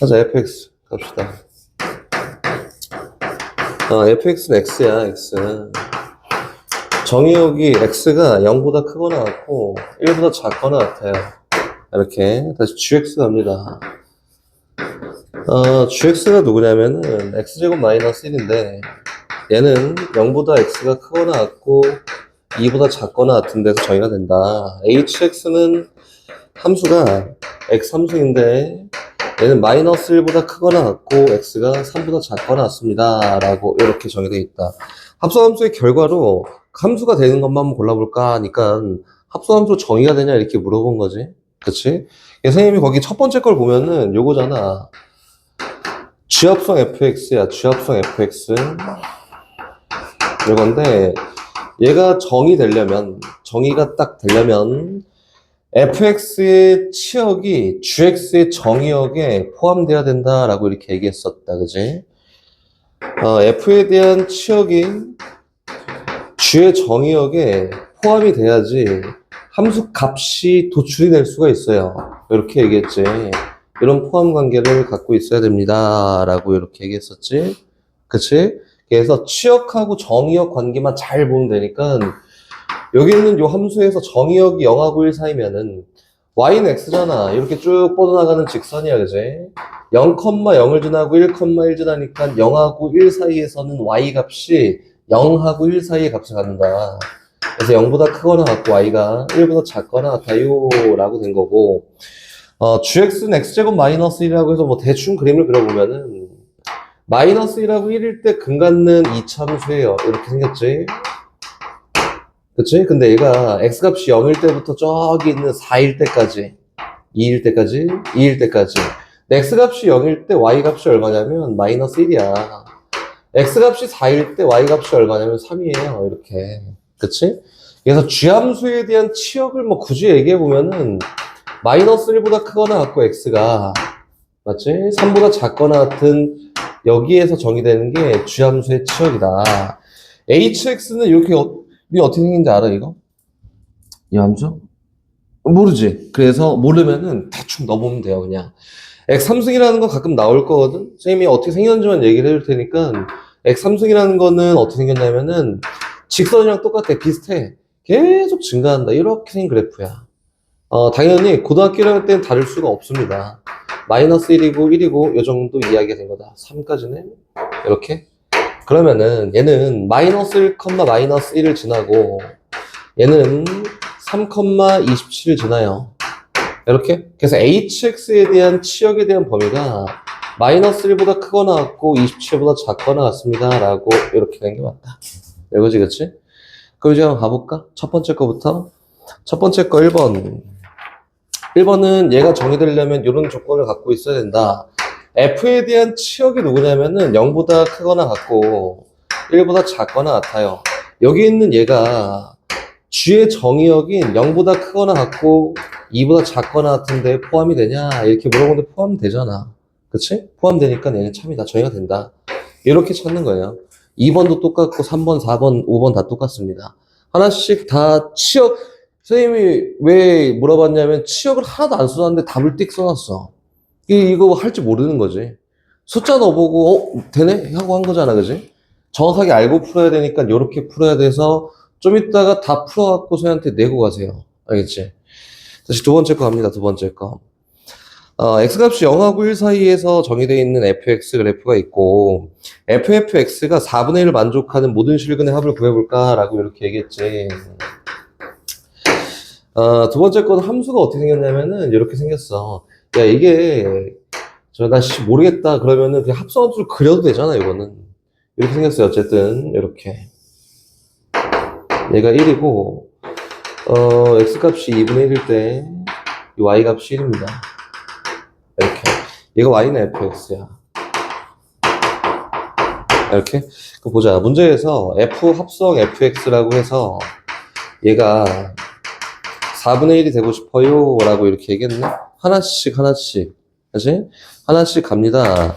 하자, fx 갑시다. fx는 x야, x. 정의역이 x가 0보다 크거나 같고 1보다 작거나 같아요. 이렇게 다시 gx 갑니다. gx가 누구냐면은 x제곱 마이너스 1인데 얘는 0보다 x가 크거나 같고 2보다 작거나 같은 데서 정의가 된다. hx는 함수가 x 함수인데 얘는 마이너스 1보다 크거나 같고 x가 3보다 작거나 같습니다. 라고 이렇게 정의되어 있다. 합성함수의 결과로 함수가 되는 것만 한번 골라볼까 하니까 합성함수 정의가 되냐 이렇게 물어본 거지. 그치? 선생님이 거기 첫 번째 걸 보면은 요거잖아. G합성 fx야. G합성 fx. 이건데 얘가 정의가 딱 되려면 fx의 치역이 gx의 정의역에 포함돼야 된다라고 이렇게 얘기했었다. 그지? f에 대한 치역이 g의 정의역에 포함이 돼야지 함수 값이 도출이 될 수가 있어요. 이렇게 얘기했지. 이런 포함 관계를 갖고 있어야 됩니다. 라고 이렇게 얘기했었지. 그치? 그래서 치역하고 정의역 관계만 잘 보면 되니까 여기 있는 요 함수에서 정의역이 0하고 1 사이면은 y는 x잖아. 이렇게 쭉 뻗어나가는 직선이야. 그지? 0,0을 지나고 1,1 지나니까 0하고 1 사이에서는 y 값이 0하고 1 사이의 값을 갖는다. 그래서 0보다 크거나 같고 y가 1보다 작거나 같아요. 라고 된 거고 gx는 x제곱 마이너스 1이라고 해서 뭐 대충 그림을 그려보면은 마이너스 1하고 1일 때 근 갖는 이차함수예요. 이렇게 생겼지? 그치? 근데 얘가 x값이 0일 때부터 저기 있는 4일 때까지 2일 때까지 2일 때까지 x값이 0일 때 y값이 얼마냐면 마이너스 1이야. x값이 4일 때 y값이 얼마냐면 3이에요. 이렇게. 그치? 그래서 g함수에 대한 치역을 뭐 굳이 얘기해보면은 마이너스 1보다 크거나 같고 x가 맞지? 3보다 작거나 같은 여기에서 정의되는 게 g함수의 치역이다. hx는 이렇게 어떻게 생긴지 알아 이거? 이 함수? 모르지. 그래서 모르면은 대충 넣어보면 돼요 그냥. x3승이라는 거 가끔 나올 거거든? 선생님이 어떻게 생겼는지만 얘기를 해줄 테니까 x3승이라는 거는 어떻게 생겼냐면은 직선이랑 똑같아. 비슷해. 계속 증가한다. 이렇게 생긴 그래프야. 당연히 고등학교 1학년 때는 다를 수가 없습니다. 마이너스 1이고 1이고 이 정도 이야기가 된 거다. 3까지는 이렇게. 그러면은 얘는 마이너스 1, 마이너스 1을 지나고 얘는 3, 27을 지나요. 이렇게. 그래서 hx에 대한 치역에 대한 범위가 마이너스 1보다 크거나 같고 27보다 작거나 같습니다. 라고 이렇게 된 게 맞다. 이거지, 그치? 그럼 이제 한번 가볼까? 첫 번째 거부터. 첫 번째 거 1번. 1번은 얘가 정의되려면 이런 조건을 갖고 있어야 된다. f에 대한 치역이 누구냐면은 0보다 크거나 같고 1보다 작거나 같아요. 여기 있는 얘가 g의 정의역인 0보다 크거나 같고 2보다 작거나 같은데 포함이 되냐? 이렇게 물어보는데 포함되잖아. 그치? 포함되니까 얘는 참이다. 정의가 된다. 이렇게 찾는 거예요. 2번도 똑같고 3번, 4번, 5번 다 똑같습니다. 하나씩 다 치역, 선생님이 왜 물어봤냐면 치역을 하나도 안 써놨는데 답을 띡 써놨어. 이거 할지 모르는 거지. 숫자 넣어보고 되네? 하고 한 거잖아. 그지? 정확하게 알고 풀어야 되니까 이렇게 풀어야 돼서 좀 이따가 다 풀어갖고 선생님한테 내고 가세요. 알겠지? 다시 두 번째 거 합니다. 두 번째 거. x값이 0하고 1 사이에서 정의되어 있는 fx 그래프가 있고 ffx가 4분의 1을 만족하는 모든 실근의 합을 구해볼까? 라고 이렇게 얘기했지. 두 번째 거는 함수가 어떻게 생겼냐면은 이렇게 생겼어. 야 이게 나 모르겠다 그러면은 그냥 합성함수를 그려도 되잖아. 이거는 이렇게 생겼어요. 어쨌든 이렇게 얘가 1이고 x값이 2분의 1일 때 이 y값이 1입니다. 이렇게 얘가 y는 fx야. 이렇게 그럼 보자. 문제에서 f 합성 fx라고 해서 얘가 4분의 1이 되고 싶어요 라고 이렇게 얘기했네. 하나씩 그치? 하나씩 갑니다.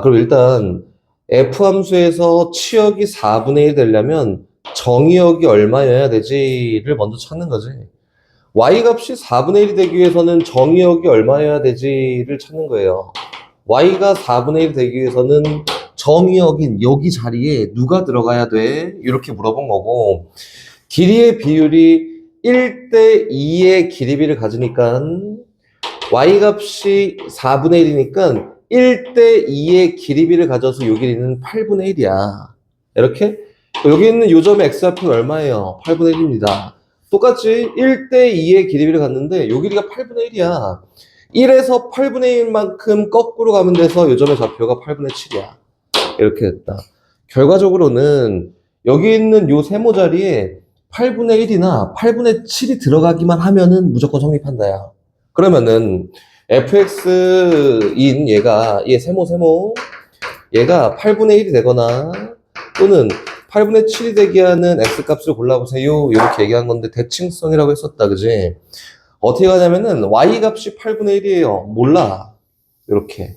그럼 일단 f 함수에서 치역이 4분의 1 되려면 정의역이 얼마여야 되지를 먼저 찾는 거지. y 값이 4분의 1이 되기 위해서는 정의역이 얼마여야 되지를 찾는 거예요. y가 4분의 1 되기 위해서는 정의역인 여기 자리에 누가 들어가야 돼? 이렇게 물어본 거고, 길이의 비율이 1대 2의 길이비를 가지니까 y 값이 4분의 1이니까 1대 2의 길이비를 가져서 요 길이는 8분의 1이야. 이렇게 여기 있는 요 점의 x좌표는 얼마예요? 8분의 1입니다. 똑같이 1대 2의 길이비를 갖는데 요 길이가 8분의 1이야. 1에서 8분의 1만큼 거꾸로 가면 돼서 요 점의 좌표가 8분의 7이야. 이렇게 됐다. 결과적으로는 여기 있는 요 세모 자리에 8분의 1이나 8분의 7이 들어가기만 하면은 무조건 성립한다야. 그러면은 fx인 얘 세모 얘가 8분의 1이 되거나 또는 8분의 7이 되게 하는 x값을 골라보세요. 이렇게 얘기한 건데 대칭성이라고 했었다. 그지? 어떻게 가냐면은 y 값이 8분의 1이에요. 몰라. 이렇게.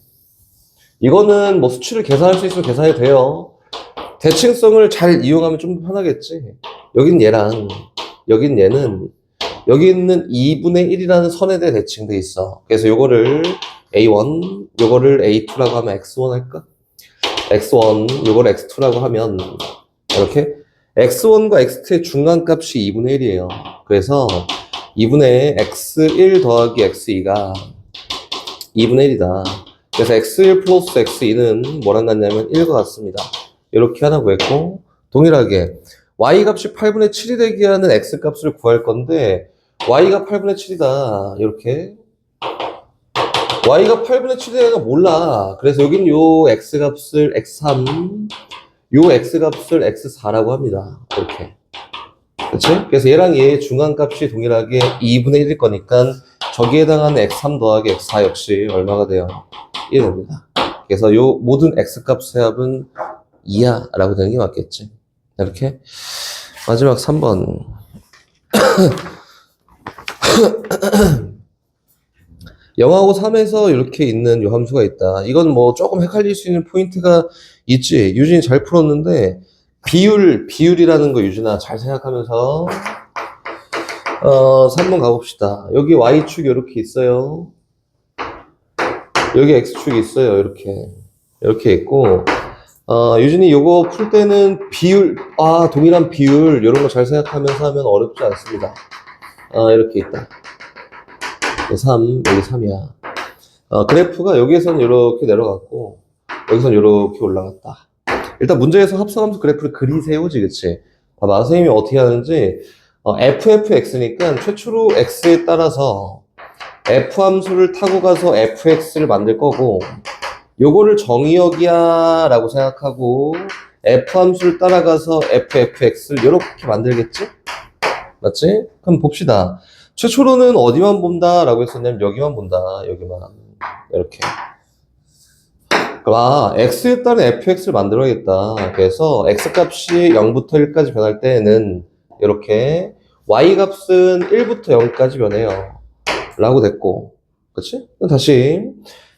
이거는 뭐 수치를 계산할 수 있으면 계산이 돼요. 대칭성을 잘 이용하면 좀 편하겠지. 여긴 얘랑 여긴 얘는 여기 있는 2분의 1이라는 선에 대해 대칭돼 있어. 그래서 요거를 A1, 요거를 A2라고 하면 X1 할까? X1, 요걸 X2라고 하면 이렇게 X1과 X2의 중간값이 2분의 1이에요. 그래서 2분의 X1 더하기 X2가 2분의 1이다. 그래서 X1 플러스 X2는 뭐랑 같냐면 1과 같습니다. 이렇게 하나 구했고, 동일하게 Y 값이 8분의 7이 되게 하는 X 값을 구할 건데 Y가 8분의 7이다. 이렇게 Y가 8분의 7이가 몰라. 그래서 여긴 요 X 값을 X3, 요 X 값을 X4라고 합니다. 이렇게. 그치? 그래서 얘랑 얘의 중간값이 동일하게 2분의 1일 거니까 저기에 해당하는 X3 더하기 X4 역시 얼마가 돼요? 1이 됩니다. 그래서 요 모든 X값의 합은 2야 라고 되는 게 맞겠지. 이렇게 마지막 3번 영하고 3에서 이렇게 있는 요 함수가 있다. 이건 뭐 조금 헷갈릴 수 있는 포인트가 있지. 유진이 잘 풀었는데 비율이라는 거 유진아 잘 생각하면서 3번 가봅시다. 여기 Y축이 이렇게 있어요. 여기 X축이 있어요. 이렇게 있고 유진이 요거 풀 때는 비율, 동일한 비율 이런 거 잘 생각하면서 하면 어렵지 않습니다. 이렇게 있다. 3, 여기 3이야. 그래프가 여기에서는 이렇게 내려갔고 여기서는 이렇게 올라갔다. 일단 문제에서 합성함수 그래프를 그리세요지, 그치? 봐봐, 선생님이 어떻게 하는지 FFX니까 최초로 X에 따라서 F 함수를 타고 가서 FX를 만들 거고 요거를 정의역이야 라고 생각하고 F 함수를 따라가서 FFX를 이렇게 만들겠지? 맞지? 그럼 봅시다. 최초로는 어디만 본다 라고 했었냐면 여기만 본다. 여기만. 이렇게. 그럼 X에 따른 FX를 만들어야겠다. 그래서 X값이 0부터 1까지 변할 때에는 이렇게 Y값은 1부터 0까지 변해요. 라고 됐고. 그치? 다시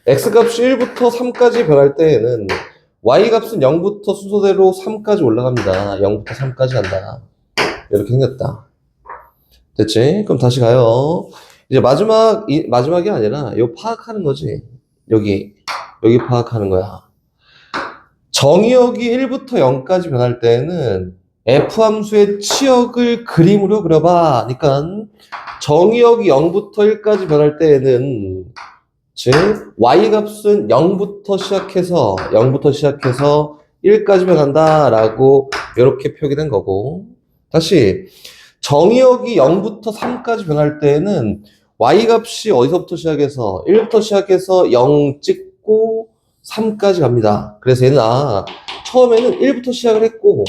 X값이 1부터 3까지 변할 때에는 Y값은 0부터 순서대로 3까지 올라갑니다. 0부터 3까지 간다. 이렇게 생겼다. 됐지? 그럼 다시 가요. 이제 마지막이 아니라 요 파악하는 거지. 여기 파악하는 거야. 정의역이 1부터 0까지 변할 때는 F 함수의 치역을 그림으로 그려봐. 그러니까 정의역이 0부터 1까지 변할 때에는 즉 Y 값은 0부터 시작해서 1까지 변한다 라고 이렇게 표기된 거고, 다시 정의역이 0부터 3까지 변할 때에는 Y 값이 어디서부터 시작해서 1부터 시작해서 0 찍고 3까지 갑니다. 그래서 얘는 처음에는 1부터 시작을 했고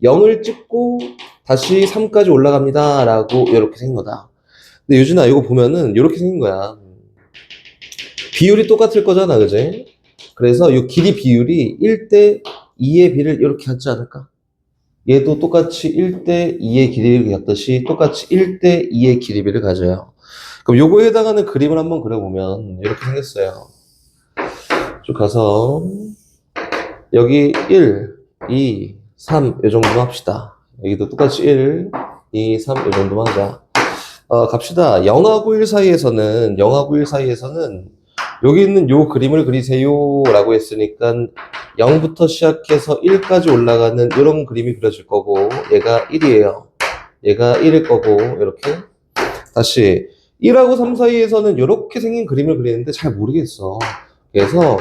0을 찍고 다시 3까지 올라갑니다 라고 이렇게 생긴 거다. 근데 유진아 이거 보면은 이렇게 생긴 거야. 비율이 똑같을 거잖아, 그지? 그래서 이 길이 비율이 1대 2의 비를 이렇게 갖지 않을까? 얘도 똑같이 1대 2의 길이를 갖듯이 똑같이 1대 2의 길이비를 가져요. 그럼 요거에 해당하는 그림을 한번 그려보면 이렇게 생겼어요. 쭉 가서 여기 1, 2, 3 이 정도만 합시다. 여기도 똑같이 1, 2, 3 이 정도만 하자. 갑시다. 0하고 1 사이에서는 여기 있는 요 그림을 그리세요 라고 했으니까 0부터 시작해서 1까지 올라가는 이런 그림이 그려질 거고, 얘가 1이에요. 얘가 1일 거고, 이렇게. 다시 1하고 3 사이에서는 이렇게 생긴 그림을 그리는데 잘 모르겠어. 그래서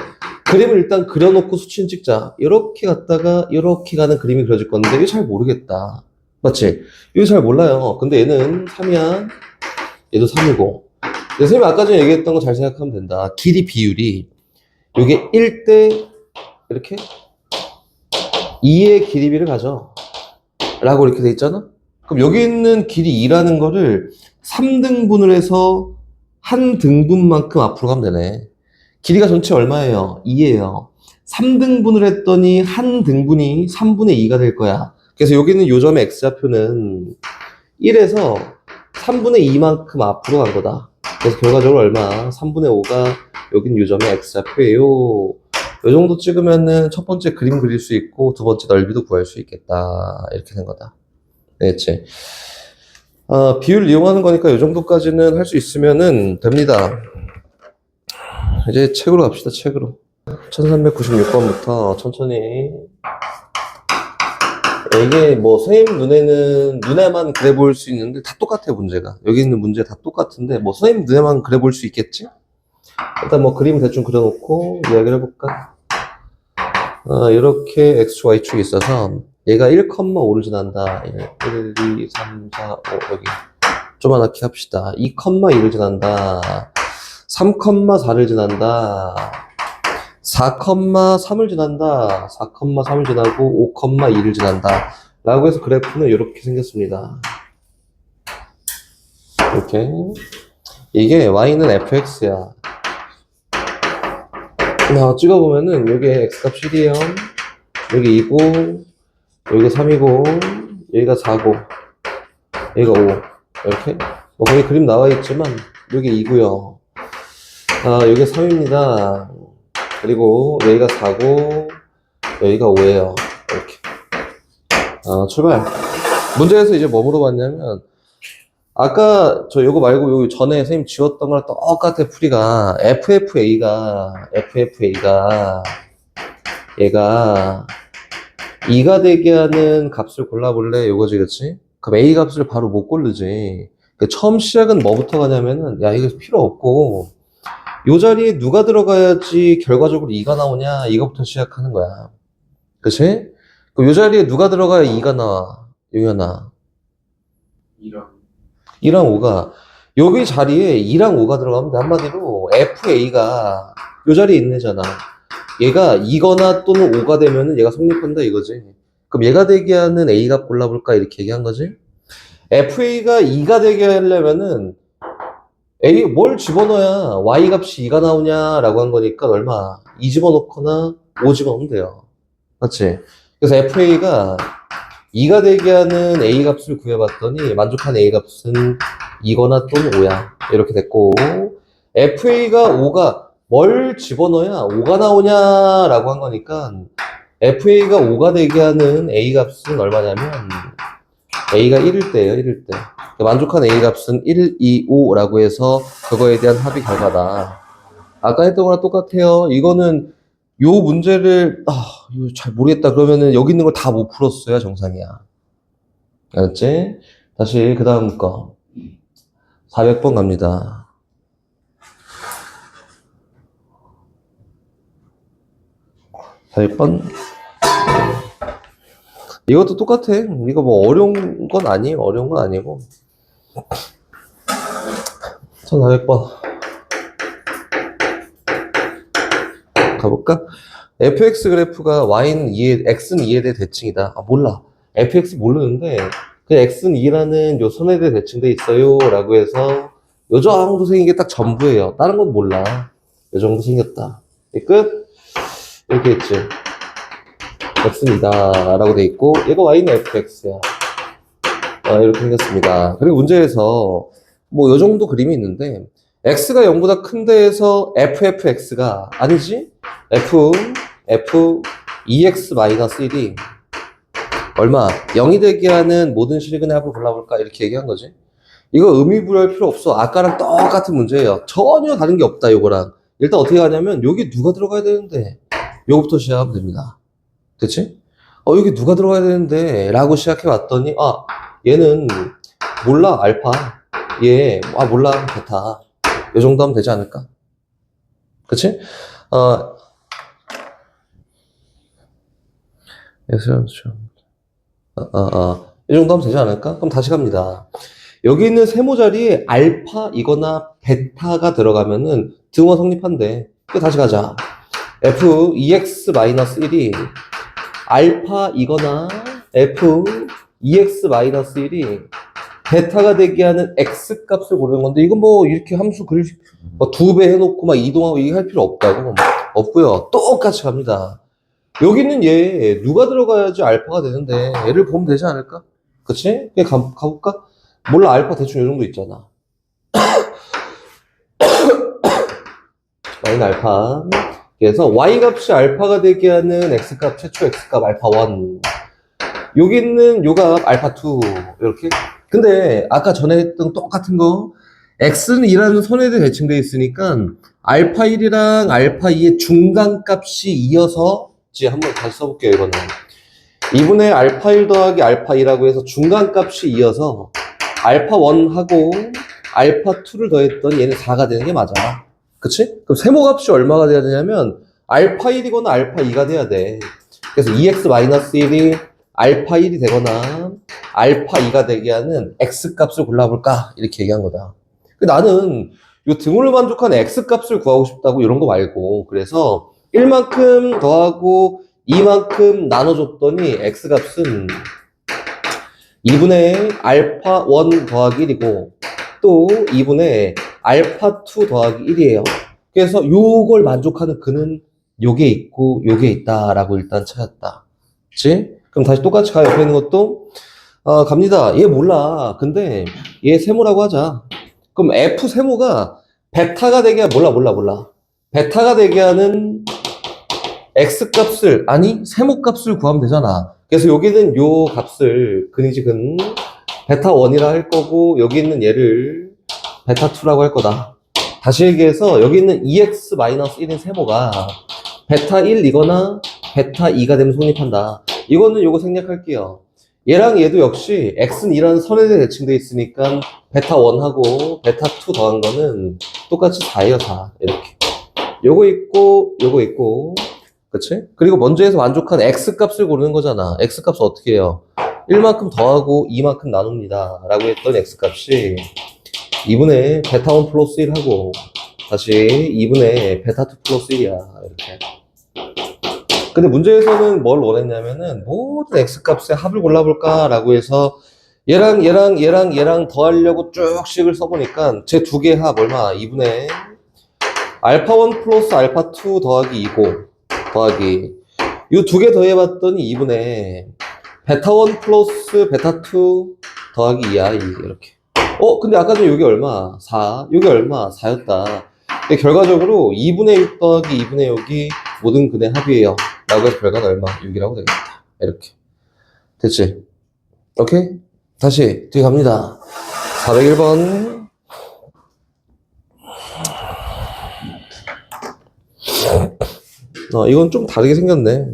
그림을 일단 그려놓고 수치는 찍자. 이렇게 갔다가 이렇게 가는 그림이 그려질 건데 이거 잘 모르겠다. 맞지? 이거 잘 몰라요. 근데 얘는 3이야. 얘도 3이고. 선생님이 아까 전에 얘기했던 거 잘 생각하면 된다. 길이 비율이 이게 1대 이렇게 2의 길이 비를 가져. 라고 이렇게 돼 있잖아? 그럼 여기 있는 길이 2라는 거를 3등분을 해서 한 등분만큼 앞으로 가면 되네. 길이가 전체 얼마예요? 2예요. 3등분을 했더니 한 등분이 3분의 2가 될 거야. 그래서 여기는 요 점의 x좌표는 1에서 3분의 2만큼 앞으로 간 거다. 그래서 결과적으로 얼마? 3분의 5가 여긴 요 점의 x좌표예요. 요 정도 찍으면은 첫 번째 그림 그릴 수 있고 두 번째 넓이도 구할 수 있겠다. 이렇게 된 거다. 됐지? 비율 이용하는 거니까 요 정도까지는 할 수 있으면은 됩니다. 이제 책으로 갑시다. 책으로. 1396번부터 천천히. 이게 뭐 선생님 눈에만 그래 보일 수 있는데 다 똑같아요. 문제가. 여기 있는 문제 다 똑같은데 뭐 선생님 눈에만 그래 볼 수 있겠지? 일단 뭐 그림 대충 그려놓고 이야기를 해볼까? 이렇게 x, y축이 있어서 얘가 1,5를 지난다. 1, 2, 3, 4, 5 여기 조그맣게 합시다. 2,2를 지난다. 3,4를 지난다. 4,3을 지난다. 4,3을 지나고 5,2를 지난다. 라고 해서 그래프는 이렇게 생겼습니다. 이렇게. 이게 y는 fx야. 찍어보면은 여기에 x값 1이에요. 여기 2고, 여기가 3이고, 여기가 4고, 여기가 5. 이렇게. 뭐 거기 그림 나와 있지만, 여기 2고요. 여기가 3입니다. 그리고 여기가 4고, 여기가 5예요. 이렇게. 출발. 문제에서 이제 뭐 물어봤냐면, 아까 저 요거 말고 요 전에 선생님 지웠던 거랑 똑같아. 풀이가 FFA가 얘가 2가 되게 하는 값을 골라볼래? 요거지, 그치? 그럼 A 값을 바로 못 고르지. 처음 시작은 뭐부터 가냐면은, 야, 이거 필요 없고, 요 자리에 누가 들어가야지 결과적으로 2가 나오냐? 이거부터 시작하는 거야. 그치? 그럼 요 자리에 누가 들어가야 2가 나와? 용현아. 2랑 5가. 여기 자리에 2랑 5가 들어가면 돼. 한마디로 FA가 요 자리에 있는 애잖아. 얘가 2거나 또는 5가 되면은 얘가 성립한다 이거지. 그럼 얘가 되게 하는 A 값 골라볼까? 이렇게 얘기한 거지. FA가 2가 되게 하려면은 A 뭘 집어넣어야 Y 값이 2가 나오냐라고 한 거니까 얼마? 2 집어넣거나 5 집어넣으면 돼요. 맞지? 그래서 FA가 2가 되게 하는 A 값을 구해봤더니 만족한 A 값은 2거나 또는 5야. 이렇게 됐고, FA가 5가 뭘 집어넣어야 5가 나오냐라고 한 거니까 FA가 5가 되게 하는 A 값은 얼마냐면 A가 1일 때예요. 1일 때. 만족한 A 값은 1, 2, 5라고 해서 그거에 대한 합의 결과다. 아까 했던 거랑 똑같아요. 이거는 요 문제를 이거 잘 모르겠다 그러면은 여기 있는 걸 다 못 풀었어야 정상이야. 알았지? 다시 그 다음 거 400번 갑니다. 이것도 똑같아. 이거 뭐 어려운 건 아니에요. 어려운 건 아니고 1400번 가볼까? fx 그래프가 y는 2에, x는 2에 대해 대칭이다. 몰라. fx 모르는데 그냥 x는 2라는 요 선에 대해 대칭돼 있어요 라고 해서 요 정도 생긴 게 딱 전부예요. 다른 건 몰라. 요 정도 생겼다. 끝? 이렇게 있지. x는 2다 라고 돼 있고 얘가 y는 fx야. 이렇게 생겼습니다. 그리고 문제에서 뭐 요 정도 그림이 있는데 x가 0보다 큰 데에서 ffx가 아니지? f 2x-1이 얼마? 0이 되게 하는 모든 실근의 합을 골라볼까? 이렇게 얘기한 거지. 이거 의미 부여할 필요 없어. 아까랑 똑같은 문제예요. 전혀 다른 게 없다, 요거랑. 일단 어떻게 가냐면 여기 누가 들어가야 되는데 요거부터 시작하면 됩니다. 그치? 여기 누가 들어가야 되는데 라고 시작해 봤더니 얘는 몰라 알파 몰라 베타 요 정도 하면 되지 않을까? 그치? 이 정도 하면 되지 않을까? 그럼 다시 갑니다. 여기 있는 세모 자리에 알파이거나 베타가 들어가면은 등호 성립한대. 다시 가자. f2x-1이 알파이거나 f2x-1이 베타가 되게 하는 x 값을 고르는 건데, 이건 뭐 이렇게 함수 그릴 뭐 2배 해놓고 막 이동하고 이게 할 필요 없다고. 없고요. 똑같이 갑니다. 여기 있는 얘 누가 들어가야지 알파가 되는데 얘를 보면 되지 않을까? 그치? 그냥 가볼까? 몰라 알파 대충 이 정도 있잖아. y는 알파. 그래서 y값이 알파가 되게 하는 x값 최초 x값 알파 1. 여기 있는 요 값 알파 2 이렇게. 근데 아까 전에 했던 똑같은 거 x는 2라는 선에대 대칭되어 있으니까 알파 1이랑 알파 2의 중간값이 이어서 한번 다시 써볼게요. 이거는 2분의 알파 1 더하기 알파 2라고 해서 중간값이 이어서 알파 1하고 알파 2를 더했더니 얘는 4가 되는 게 맞아. 그치? 그럼 세모값이 얼마가 돼야 되냐면 알파 1이거나 알파 2가 돼야 돼. 그래서 2x-1이 알파 1이 되거나 알파 2가 되게 하는 x값을 골라볼까? 이렇게 얘기한 거다. 나는 이 등호를 만족하는 x값을 구하고 싶다고 이런 거 말고, 그래서 1만큼 더하고 2만큼 나눠줬더니 x값은 2분의 알파 1 더하기 1이고 또 2분의 알파 2 더하기 1이에요. 그래서 요걸 만족하는 근은 요게 있고 요게 있다라고 일단 찾았다. 그치? 그럼 다시 똑같이 가. 옆에 있는 것도 갑니다. 얘 몰라. 근데 얘 세모라고 하자. 그럼 f 세모가 베타가 되게 몰라. 베타가 되게 하는 x값을 세모값을 구하면 되잖아. 그래서 여기는 요 값을 근이지 근 베타 1이라 할 거고 여기 있는 얘를 베타 2라고 할 거다. 다시 얘기해서 여기 있는 2x-1인 세모가 베타 1이거나 베타 2가 되면 성립한다. 이거는 요거 생략할게요. 얘랑 얘도 역시 x는 2라는 선에 대칭되어 있으니까 베타 1하고 베타 2 더한 거는 똑같이 4예요. 4 이렇게. 요거 있고 그치? 그리고 먼저 해서 만족한 x값을 고르는 거잖아. x값을 어떻게 해요? 1만큼 더하고 2만큼 나눕니다 라고 했던 x값이 2분의 베타 1 플러스 1하고 다시 2분의 베타 2 플러스 1이야. 이렇게. 근데 문제에서는 뭘 원했냐면은 모든 x값의 합을 골라볼까 라고 해서 얘랑 더하려고 쭉씩을 써보니까 제 두 개의 합 얼마? 2분의 알파 1 플러스 알파 2 더하기 2고 더하기 이 두 개 더해봤더니 2분의 베타 1 플러스 베타 2 더하기 2야. 이렇게. 근데 아까 전에 이게 얼마? 4. 이게 얼마? 4였다. 결과적으로 2분의 6 더하기 2분의 6이 모든 근의 합이에요. 라고 해서 결과는 얼마? 6이라고 되겠다. 이렇게. 됐지? 오케이? 다시 뒤에 갑니다. 401번. 이건 좀 다르게 생겼네.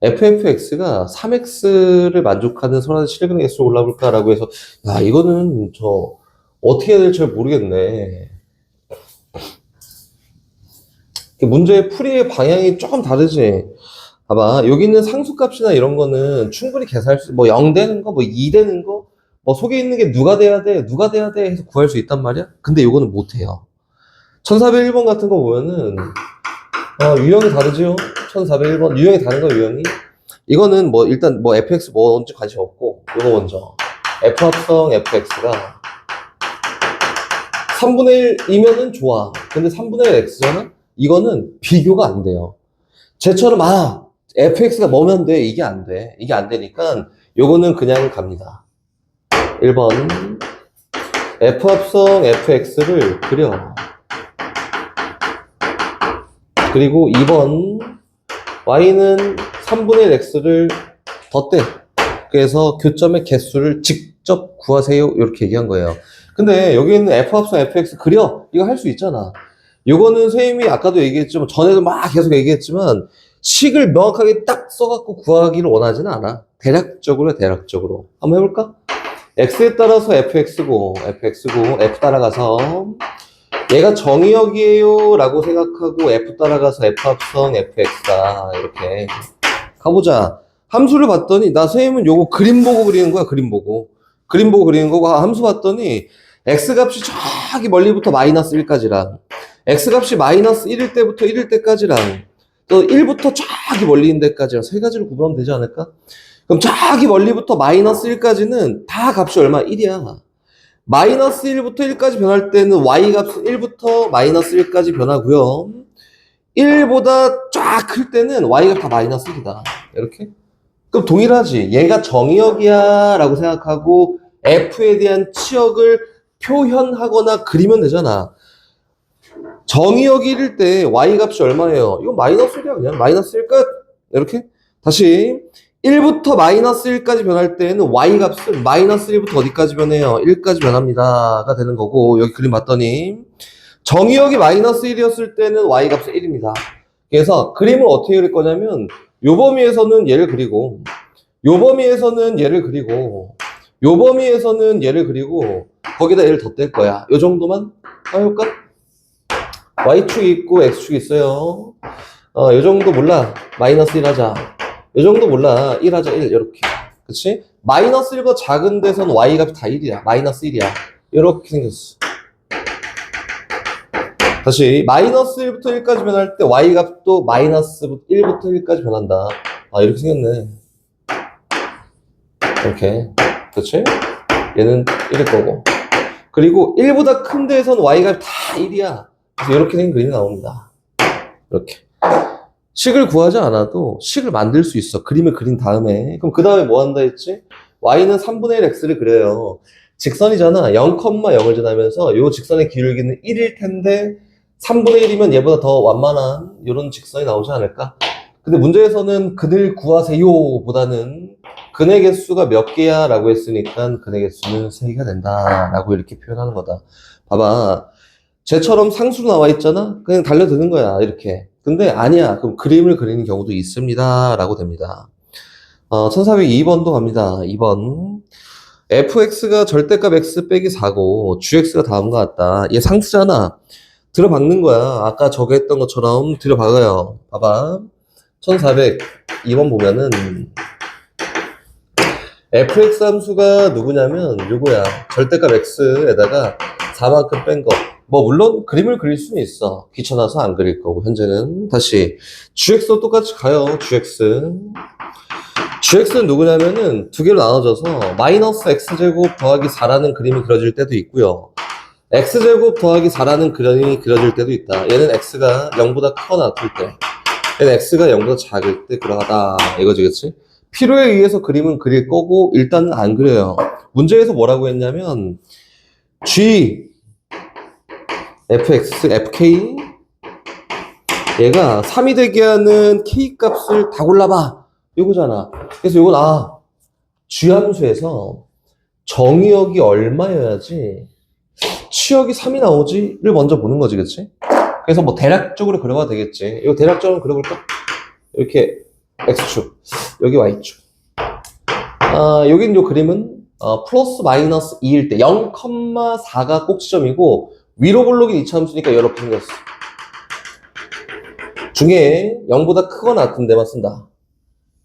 fx가 3x를 만족하는 선화의 실근의 개수를 골라볼까라고 해서, 이거는 어떻게 해야 될지 잘 모르겠네. 문제의 풀이의 방향이 조금 다르지. 봐봐. 여기 있는 상수값이나 이런 거는 충분히 계산할 수, 0 되는 거, 2 되는 거, 속에 있는 게 누가 돼야 돼 해서 구할 수 있단 말이야? 근데 이거는 못해요. 1401번 같은 거 보면은, 유형이 다르죠? 1401번. 유형이 다른 거, 유형이. 이거는 일단 fx 뭔지 관심 없고, 이거 먼저. f 합성 fx가 3분의 1이면은 좋아. 근데 3분의 1 x잖아? 이거는 비교가 안 돼요. 쟤처럼, fx가 뭐면 돼? 이게 안 돼. 이게 안 되니까, 요거는 그냥 갑니다. 1번. f 합성 fx를 그려. 그리고 2번 y는 3분의 1 x를 덧대. 그래서 교점의 개수를 직접 구하세요. 이렇게 얘기한 거예요. 근데 여기 있는 f 합성 fx 그려. 이거 할 수 있잖아. 요거는 선생님이 아까도 얘기했지만, 전에도 막 계속 얘기했지만, 식을 명확하게 딱 써갖고 구하기를 원하지는 않아. 대략적으로, 대략적으로. 한번 해볼까? x에 따라서 fx고, f 따라가서, 얘가 정의역이에요 라고 생각하고, f 따라가서 f 합성 fx다. 이렇게. 가보자. 함수를 봤더니, 나 선생님은 요거 그림 보고 그리는 거야, 그림 보고. 그림 보고 그리는 거고, 함수 봤더니, x값이 저기 멀리부터 마이너스 1까지랑, x값이 마이너스 1일 때부터 1일 때까지랑, 또 1부터 저기 멀리 있는 데까지랑 세 가지를 구분하면 되지 않을까? 그럼 저기 멀리부터 마이너스 1까지는 다 값이 얼마? 1이야. 마이너스 1부터 1까지 변할 때는 y값은 1부터 마이너스 1까지 변하고요. 1보다 쫙 클 때는 y가 다 마이너스 1이다. 이렇게? 그럼 동일하지. 얘가 정의역이야 라고 생각하고 f에 대한 치역을 표현하거나 그리면 되잖아. 정의역이 1일 때 y값이 얼마예요? 이거 마이너스 1이야 그냥. 마이너스 1 끝. 이렇게. 다시 1부터 마이너스 1까지 변할 때는 y값은 마이너스 1부터 어디까지 변해요? 1까지 변합니다가 되는 거고, 여기 그림 봤더니 정의역이 마이너스 1이었을 때는 y값은 1입니다. 그래서 그림을 어떻게 그릴 거냐면 요 범위에서는 얘를 그리고, 요 범위에서는 얘를 그리고, 요 범위에서는 얘를 그리고, 거기다 얘를 덧댈 거야. 요 정도만 해볼까? y축이 있고 x축이 있어요. 요 정도 몰라. 마이너스 1 하자. 요 정도 몰라. 1 하자. 1 이렇게. 그치? 마이너스 1과 작은 데선 y값이 다 1이야. 마이너스 1이야. 이렇게 생겼어. 다시 마이너스 1부터 1까지 변할 때 y값도 마이너스 1부터 1까지 변한다. 아, 이렇게 생겼네. 이렇게. 그치? 얘는 1일 거고. 그리고 1보다 큰 데에선 y값이 다 1이야. 그래서 이렇게 된 그림이 나옵니다. 이렇게. 식을 구하지 않아도 식을 만들 수 있어. 그림을 그린 다음에. 그럼 그 다음에 뭐 한다 했지? y는 3분의 1 x를 그려요. 직선이잖아. 0,0을 지나면서 이 직선의 기울기는 1일 텐데 3분의 1이면 얘보다 더 완만한 이런 직선이 나오지 않을까? 근데 문제에서는 근을 구하세요 보다는 근의 개수가 몇 개야 라고 했으니까 근의 개수는 3개가 된다 라고 이렇게 표현하는 거다. 봐봐. 쟤처럼 상수로 나와 있잖아? 그냥 달려드는 거야, 이렇게. 근데 아니야. 그럼 그림을 그리는 경우도 있습니다. 라고 됩니다. 1402번도 갑니다. 2번. fx가 절대값 x 빼기 4고, gx가 다음과 같다. 얘 상수잖아. 들어박는 거야. 아까 저거 했던 것처럼 들어박아요. 봐봐. 1402번 보면은, fx 함수가 누구냐면, 요거야. 절대값 x에다가 4만큼 뺀 거. 뭐 물론 그림을 그릴 수는 있어. 귀찮아서 안 그릴 거고 현재는. 다시 gx도 똑같이 가요. gx는 누구냐면은 두 개로 나눠져서 마이너스 x제곱 더하기 4라는 그림이 그려질 때도 있고요. x제곱 더하기 4라는 그림이 그려질 때도 있다. 얘는 x가 0보다 크거나 같을 때, 얘는 x가 0보다 작을 때 그러하다 이거지. 그치? 필요에 의해서 그림은 그릴 거고 일단은 안 그려요. 문제에서 뭐라고 했냐면 g fx, fk 얘가 3이 되게 하는 k 값을 다 골라봐 이거잖아. 그래서 이건 G함수에서 정의역이 얼마여야지 치역이 3이 나오지를 먼저 보는 거지. 그치? 그래서 뭐 대략적으로 그려봐도 되겠지. 이거 대략적으로 그려볼까? 이렇게 x축, 여기 y축. 여긴 요 그림은 플러스 마이너스 2일 때 0,4가 꼭지점이고 위로 볼록인 이차함수니까 이렇게 생겼어. 중에 0보다 크거나 같은 데만 쓴다.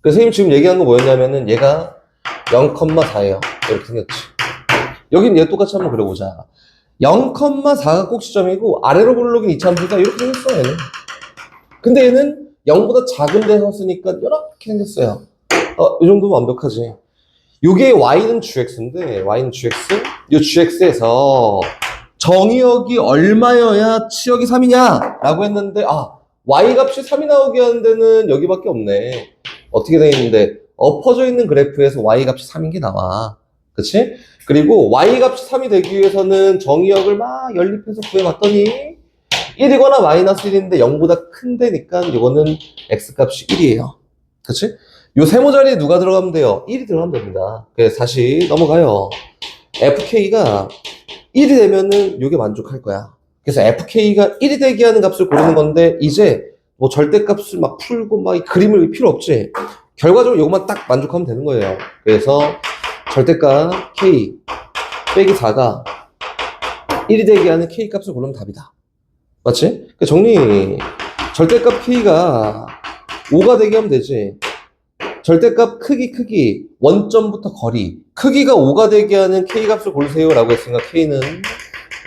그래서 선생님 지금 얘기한 거 뭐였냐면은 얘가 0,4예요. 이렇게 생겼지. 여긴 얘 똑같이 한번 그려보자. 0,4가 꼭지점이고 아래로 볼록인 이차함수가 이렇게 생겼어 얘는. 근데 얘는 0보다 작은 데서 쓰니까 이렇게 생겼어요. 이 정도면 완벽하지. 요게 y는 gx인데 y는 gx, 요 gx에서 정의역이 얼마여야 치역이 3이냐? 라고 했는데, y값이 3이 나오게 하는 데는 여기밖에 없네. 어떻게 되어 있는데, 엎어져 있는 그래프에서 y값이 3인 게 나와. 그치? 그리고 y값이 3이 되기 위해서는 정의역을 막 연립해서 구해봤더니, 1이거나 마이너스 1인데 0보다 큰 데니까 이거는 x값이 1이에요. 그치? 요 세모 자리에 누가 들어가면 돼요? 1이 들어가면 됩니다. 그래서 다시 넘어가요. fk가 1이 되면은 요게 만족할 거야. 그래서 fk가 1이 되게 하는 값을 고르는 건데, 이제 뭐 절대값을 막 풀고 막 이 그림을 필요 없지. 결과적으로 이것만 딱 만족하면 되는 거예요. 그래서 절대값 k 빼기 4가 1이 되게 하는 k 값을 고르면 답이다. 맞지? 그러니까 정리. 절대값 k가 5가 되게 하면 되지. 절대값 크기 원점부터 거리 크기가 5가 되게 하는 k 값을 고르세요 라고 했으니까 k는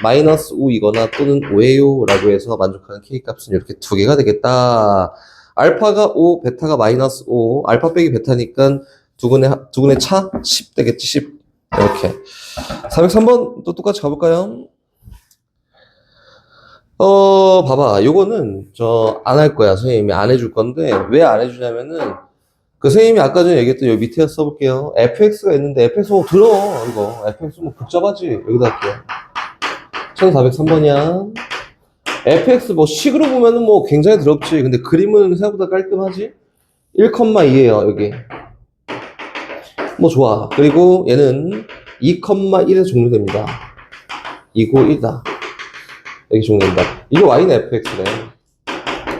마이너스 5이거나 또는 5예요 라고 해서 만족하는 k 값은 이렇게 두 개가 되겠다. 알파가 5, 베타가 마이너스 5, 알파 빼기 베타니까 두 근의 차 10 되겠지. 10 이렇게. 403번 또 똑같이 가볼까요? 봐봐. 요거는 안 할 거야. 선생님이 안 해줄 건데 왜 안 해주냐면은 그 선생님이 아까 전에 얘기했던 여기 밑에 써볼게요. fx가 있는데 fx 뭐 들어 이거 fx 뭐 복잡하지. 여기다 할게요. 1403번이야. fx 뭐 식으로 보면은 뭐 굉장히 더럽지. 근데 그림은 생각보다 깔끔하지. 1,2예요 여기. 뭐 좋아. 그리고 얘는 2,1에서 종료됩니다. 2고 1이다. 여기 종료된다. 이게 y는 fx래.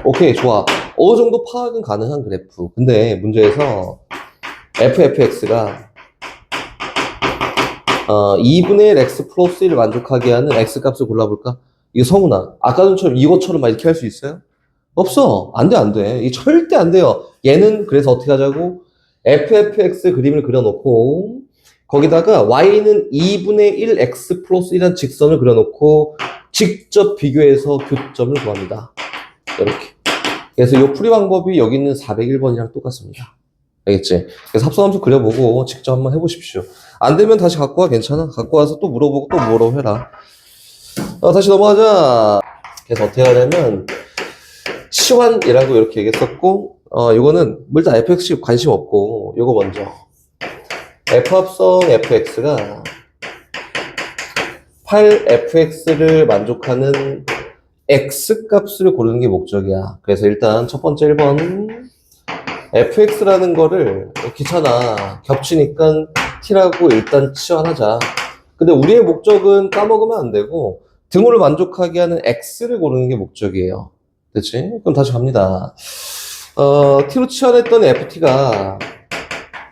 오케이 좋아. 어느 정도 파악은 가능한 그래프. 근데 문제에서 fx가 2분의 1 x 플러스 1을 만족하게 하는 x 값을 골라볼까? 이거 성훈아, 아까 전처럼 이것처럼 막 이렇게 할 수 있어요? 없어. 안 돼, 안 돼. 이게 절대 안 돼요. 얘는 그래서 어떻게 하자고? fx 그림을 그려놓고 거기다가 y는 2분의 1 x 플러스 1이라는 직선을 그려놓고 직접 비교해서 교점을 구합니다. 이렇게. 그래서 이 풀이 방법이 여기 있는 401번이랑 똑같습니다. 알겠지? 그래서 합성함수 그려보고 직접 한번 해보십시오. 안 되면 다시 갖고 와. 괜찮아. 갖고 와서 또 물어보고 또 뭐라고 해라. 다시 넘어가자. 그래서 어떻게 하냐면 시환이라고 이렇게 얘기했었고 이거는 일단 fx 관심 없고 이거 먼저 f합성 fx가 8fx를 만족하는 x값을 고르는 게 목적이야. 그래서 일단 첫 번째 1번 fx라는 거를 귀찮아. 겹치니까 t라고 일단 치환하자. 근데 우리의 목적은 까먹으면 안 되고 등호를 만족하게 하는 x를 고르는 게 목적이에요. 그치? 그럼 다시 갑니다. t로 치환했던 ft가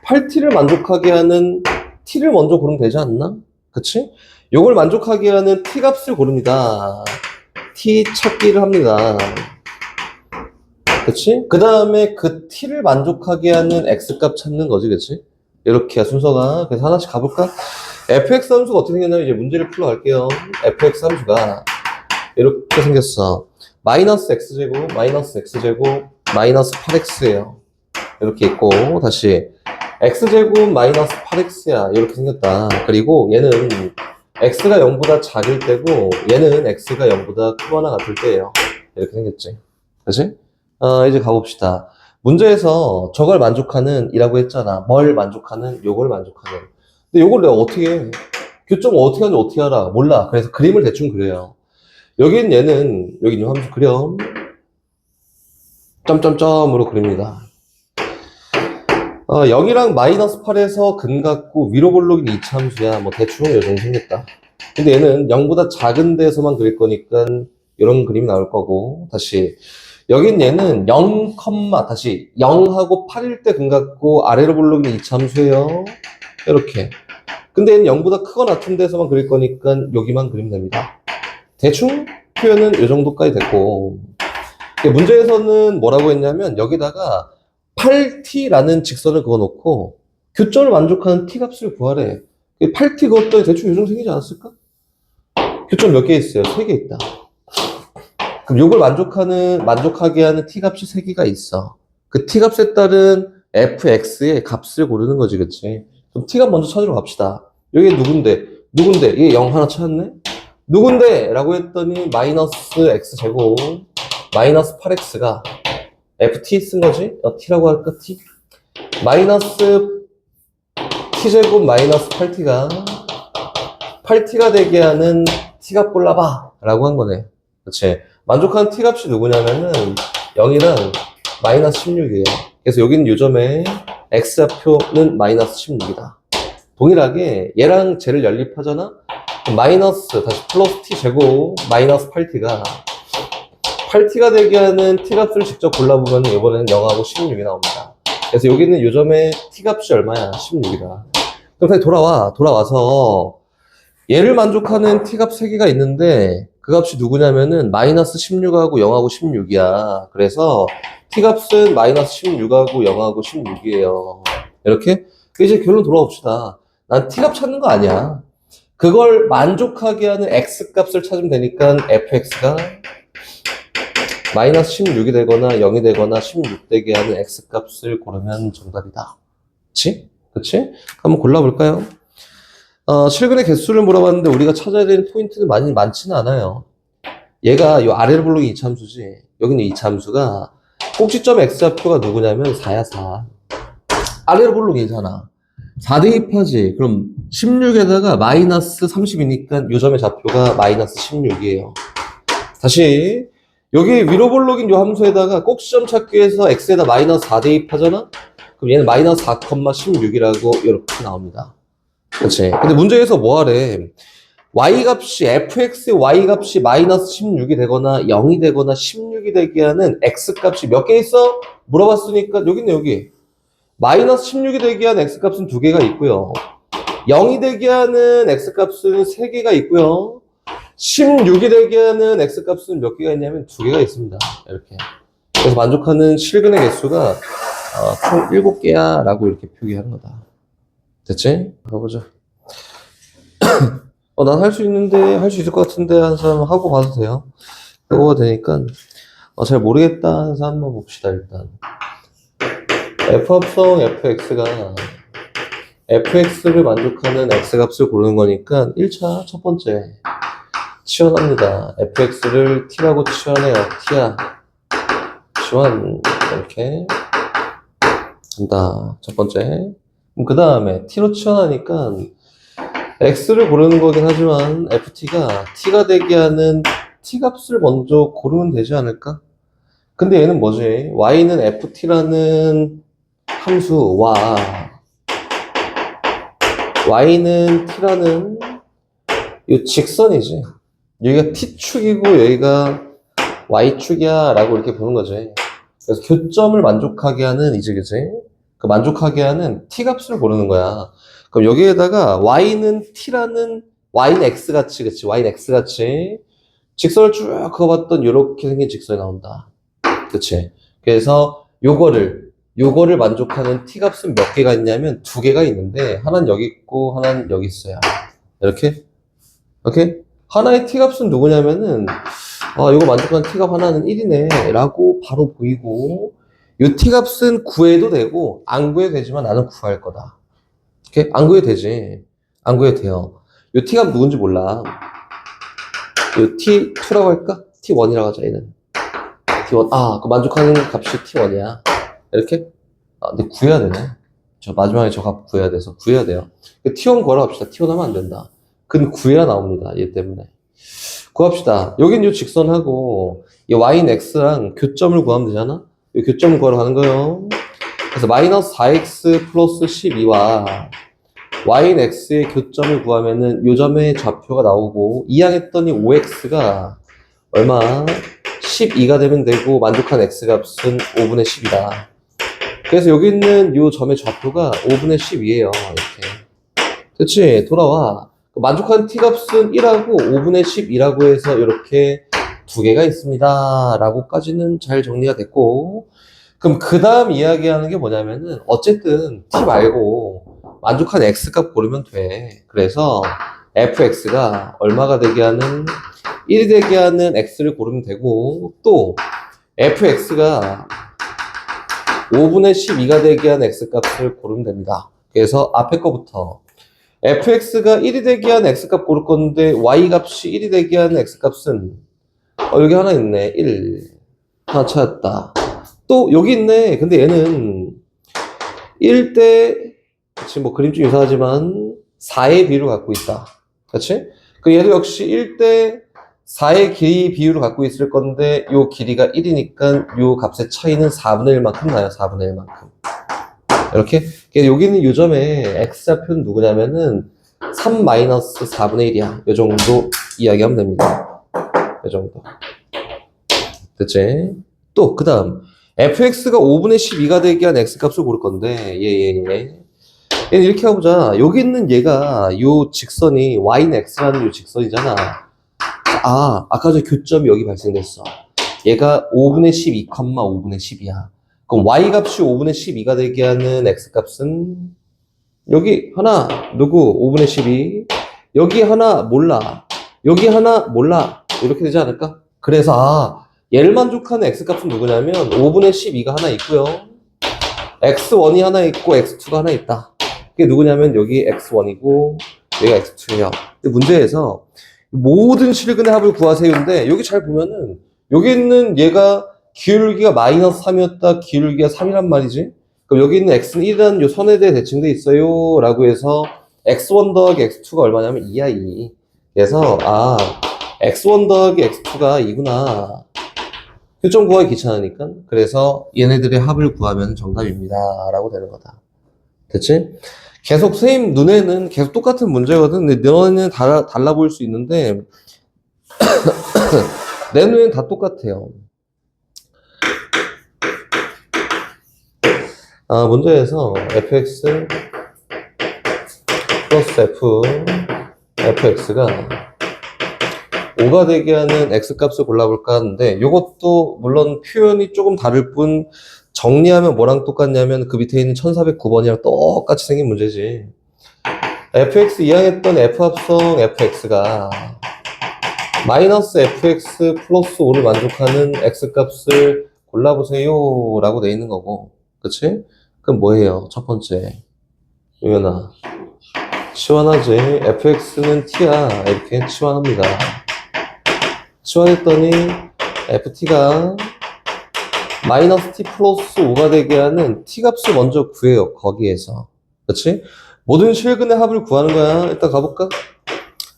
8t를 만족하게 하는 t를 먼저 고르면 되지 않나? 그치? 요걸 만족하게 하는 t 값을 고릅니다. t 찾기를 합니다. 그치? 그 다음에 그 t를 만족하게 하는 x값 찾는 거지, 그치? 이렇게 순서가. 그래서 하나씩 가볼까? fx 함수가 어떻게 생겼냐면 이제 문제를 풀러 갈게요. fx 함수가 이렇게 생겼어. 마이너스 x제곱, 마이너스 x제곱, 마이너스 8x예요. 이렇게 있고, 다시 x제곱 마이너스 8x야. 이렇게 생겼다. 그리고 얘는 x가 0보다 작을 때고 얘는 x가 0보다 크거나 같을 때예요. 이렇게 생겼지. 그치? 이제 가봅시다. 문제에서 저걸 만족하는 이라고 했잖아. 뭘 만족하는? 요걸 만족하는. 근데 요걸 내가 어떻게 해? 교점을 어떻게 하는지 어떻게 알아? 몰라. 그래서 그림을 대충 그려요. 여긴 얘는 여기 이 함수 그려. 점점점으로 그립니다. 0이랑 마이너스 8에서 근 같고 위로 볼록인 2차 함수야. 뭐 대충 요 정도 생겼다. 근데 얘는 0보다 작은 데서만 그릴 거니까 이런 그림이 나올 거고. 다시 여긴 얘는 0, 다시 0하고 8일 때 근 같고 아래로 볼록인 2차 함수예요. 이렇게. 근데 얘는 0보다 크거나 같은 데서만 그릴 거니까 여기만 그리면 됩니다. 대충 표현은 이 정도까지 됐고, 문제에서는 뭐라고 했냐면 여기다가 8t라는 직선을 그어놓고 교점을 만족하는 t 값을 구하래. 8t 그었더니 대충 이 정도 생기지 않았을까? 교점 몇 개 있어요? 3개 있다. 그럼 요걸 만족하게 하는 t 값이 3개가 있어. 그 t 값에 따른 fx의 값을 고르는 거지, 그치? 그럼 t 값 먼저 찾으러 갑시다. 여기 누군데? 얘 0 하나 찾았네? 누군데? 라고 했더니 마이너스 x제곱 마이너스 8x가 ft 쓴 거지? t라고 할까? t? 마이너스 t제곱 마이너스 8t가 8t가 되게 하는 t값 골라봐 라고 한 거네. 그치? 만족하는 t값이 누구냐면은 0이랑 마이너스 16이에요. 그래서 여기는 요점에 x좌표는 마이너스 16이다. 동일하게 얘랑 쟤를 연립하잖아? 마이너스 다시 플러스 t 제곱 마이너스 8t가 되게 하는 t 값을 직접 골라보면 이번에는 0하고 16이 나옵니다. 그래서 여기는 요점에 t 값이 얼마야? 16이다. 그럼 다시 돌아와서 얘를 만족하는 t 값 3개가 있는데 그 값이 누구냐면은 마이너스 16하고 0하고 16이야. 그래서 t 값은 마이너스 16하고 0하고 16이에요. 이렇게 이제 결론 돌아옵시다. 난 t 값 찾는 거 아니야. 그걸 만족하게 하는 x 값을 찾으면 되니까 fx가 마이너스 16이 되거나 0이 되거나 16 되게 하는 x 값을 고르면 정답이다. 그치? 한번 골라볼까요? 실근의 개수를 물어봤는데 우리가 찾아야 되는 포인트는 많지는 않아요. 얘가 이 아래를 블록이 이참수지. 여기는 이참수가 꼭지점 x좌표가 누구냐면 4야 4. 아래로 블록이 얘잖아. 4 대입하지. 그럼 16에다가 마이너스 30이니까 요 점의 좌표가 마이너스 16이에요. 다시 여기 위로 블록인 요 함수에다가 꼭지점 찾기 위해서 x에다 마이너스 4 대입하잖아? 그럼 얘는 마이너스 4,16이라고 이렇게 나옵니다. 그치? 근데 문제에서 뭐 하래? y값이, fx의 y값이 마이너스 16이 되거나 0이 되거나 16이 되게 하는 x값이 몇 개 있어? 물어봤으니까 여기 있네, 여기. 마이너스 16이 되게 하는 x값은 2개가 있고요. 0이 되게 하는 x값은 3개가 있고요. 16이 되게 하는 x값은 몇 개가 있냐면 2개가 있습니다. 이렇게. 그래서 만족하는 실근의 개수가 총 7개야 라고 이렇게 표기하는 거다. 됐지? 가보자. 난 할 수 있는데, 할 수 있을 것 같은데 하는 사람 하고 봐도 돼요. 하고 되니까 잘 모르겠다 하는 사람 한번 봅시다. 일단 f합성 fx가 fx를 만족하는 x값을 고르는 거니까 1차 첫 번째 치환합니다. fx를 t라고 치환해요. t야 치환 이렇게 간다. 첫 번째. 그 다음에 t로 치환하니까 x를 고르는 거긴 하지만 ft가 t가 되게 하는 t값을 먼저 고르면 되지 않을까? 근데 얘는 뭐지? y는 ft라는 함수와 y는 t라는 이 직선이지. 여기가 t축이고 여기가 y축이야 라고 이렇게 보는 거지. 그래서 교점을 만족하게 하는 이제 그지? 그 만족하게 하는 t값을 고르는 거야. 그럼 여기에다가 y는 t라는 y는 x같이 그치? y는 x같이 직선을 쭉 그어봤던 이렇게 생긴 직선이 나온다. 그치? 그래서 요거를 만족하는 t값은 몇 개가 있냐면 2개가 있는데 하나는 여기 있고 하나는 여기 있어요. 이렇게? 오케이? 하나의 t값은 누구냐면은 이거 만족하는 t값 하나는 1이네 라고 바로 보이고 요 t값은 구해도 되고 안 구해도 되지만 나는 구할 거다. 오케이? 안 구해도 되지. 안 구해도 돼요. 요 t값 누군지 몰라. 요 t2라고 할까? t1이라고 하자 얘는. t1 그 만족하는 값이 t1이야. 이렇게? 근데 구해야 되네. 마지막에 저 값 구해야 돼서 구해야 돼요. t1 구하라 합시다. t1 하면 안 된다. 근데 구해야 나옵니다. 얘 때문에. 구합시다. 여긴 요 직선하고 이 y는 x랑 교점을 구하면 되잖아? 이 교점을 구하러 가는 거예요. 그래서 마이너스 4x 플러스 12와 y는 x의 교점을 구하면은 요 점의 좌표가 나오고 이항했더니 5x가 얼마? 12가 되면 되고 만족한 x값은 5분의 10이다. 그래서 여기 있는 요 점의 좌표가 5분의 10이에요. 이렇게. 그치? 돌아와. 만족한 t값은 1하고 5분의 10이라고 해서 이렇게 2개가 있습니다. 라고까지는 잘 정리가 됐고 그럼 그 다음 이야기하는 게 뭐냐면은 어쨌든 t 말고 만족한 x값 고르면 돼. 그래서 fx가 얼마가 되게 하는 1이 되게 하는 x를 고르면 되고 또 fx가 5분의 12가 되게 하는 x값을 고르면 됩니다. 그래서 앞에 거부터 fx가 1이 되게 하는 x값 고를 건데 y값이 1이 되게 하는 x값은 여기 하나 있네. 1 하나 찾았다. 또 여기 있네. 근데 얘는 1대 지금 뭐 그림 좀 이상하지만 4의 비율을 갖고 있다. 그렇지? 그 얘도 역시 1대 4의 길이 비율을 갖고 있을 건데 요 길이가 1이니까 요 값의 차이는 4분의 1만큼 나요. 4분의 1만큼. 이렇게 여기는 요 점에 x좌표는 누구냐면은 3 마이너스 4분의 1이야. 이 정도 이야기하면 됩니다. 이 정도. 됐지? 또, 그 다음. fx가 5분의 12가 되게 한 x값을 고를 건데, 얘는 이렇게 해보자. 여기 있는 얘가, 요 직선이 y는 x라는 요 직선이잖아. 아까 저 교점이 여기 발생됐어. 얘가 5분의 12, 5분의 10이야. 그럼 y 값이 5분의 12가 되게 하는 x 값은 여기 하나 누구 5분의 12, 여기 하나 몰라, 여기 하나 몰라, 이렇게 되지 않을까? 그래서 얘를 만족하는 x 값은 누구냐면 5분의 12가 하나 있고요, x1이 하나 있고 x2가 하나 있다. 그게 누구냐면 여기 x1이고 여기가 x2예요. 근데 문제에서 모든 실근의 합을 구하세요인데 여기 잘 보면은 여기 있는 얘가 기울기가 마이너스 3이었다, 기울기가 3이란 말이지. 그럼 여기 있는 x는 1이라는 요 선에 대해 대칭돼 있어요 라고 해서 x1 더하기 x2가 얼마냐면 2야 2. 그래서 x1 더하기 x2가 2구나. 교점 구하기 귀찮으니까. 그래서 얘네들의 합을 구하면 정답입니다 라고 되는 거다. 됐지? 계속 선생님 눈에는 계속 똑같은 문제거든. 근데 너네는 달라 보일 수 있는데 내 눈에는 다 똑같아요. 문제에서 fx 플러스 fx가 5가 되게 하는 x값을 골라볼까 하는데 이것도 물론 표현이 조금 다를 뿐 정리하면 뭐랑 똑같냐면 그 밑에 있는 1409번이랑 똑같이 생긴 문제지. fx 이항했던 f합성 fx가 마이너스 fx 플러스 5를 만족하는 x값을 골라보세요 라고 돼 있는 거고, 그치? 그럼 뭐예요? 첫 번째, 유연아 치환하지. fx는 t야. 이렇게 치환합니다. 치환했더니 ft가 마이너스 t 플러스 5가 되게 하는 t 값을 먼저 구해요. 거기에서. 그치? 모든 실근의 합을 구하는 거야. 일단 가볼까?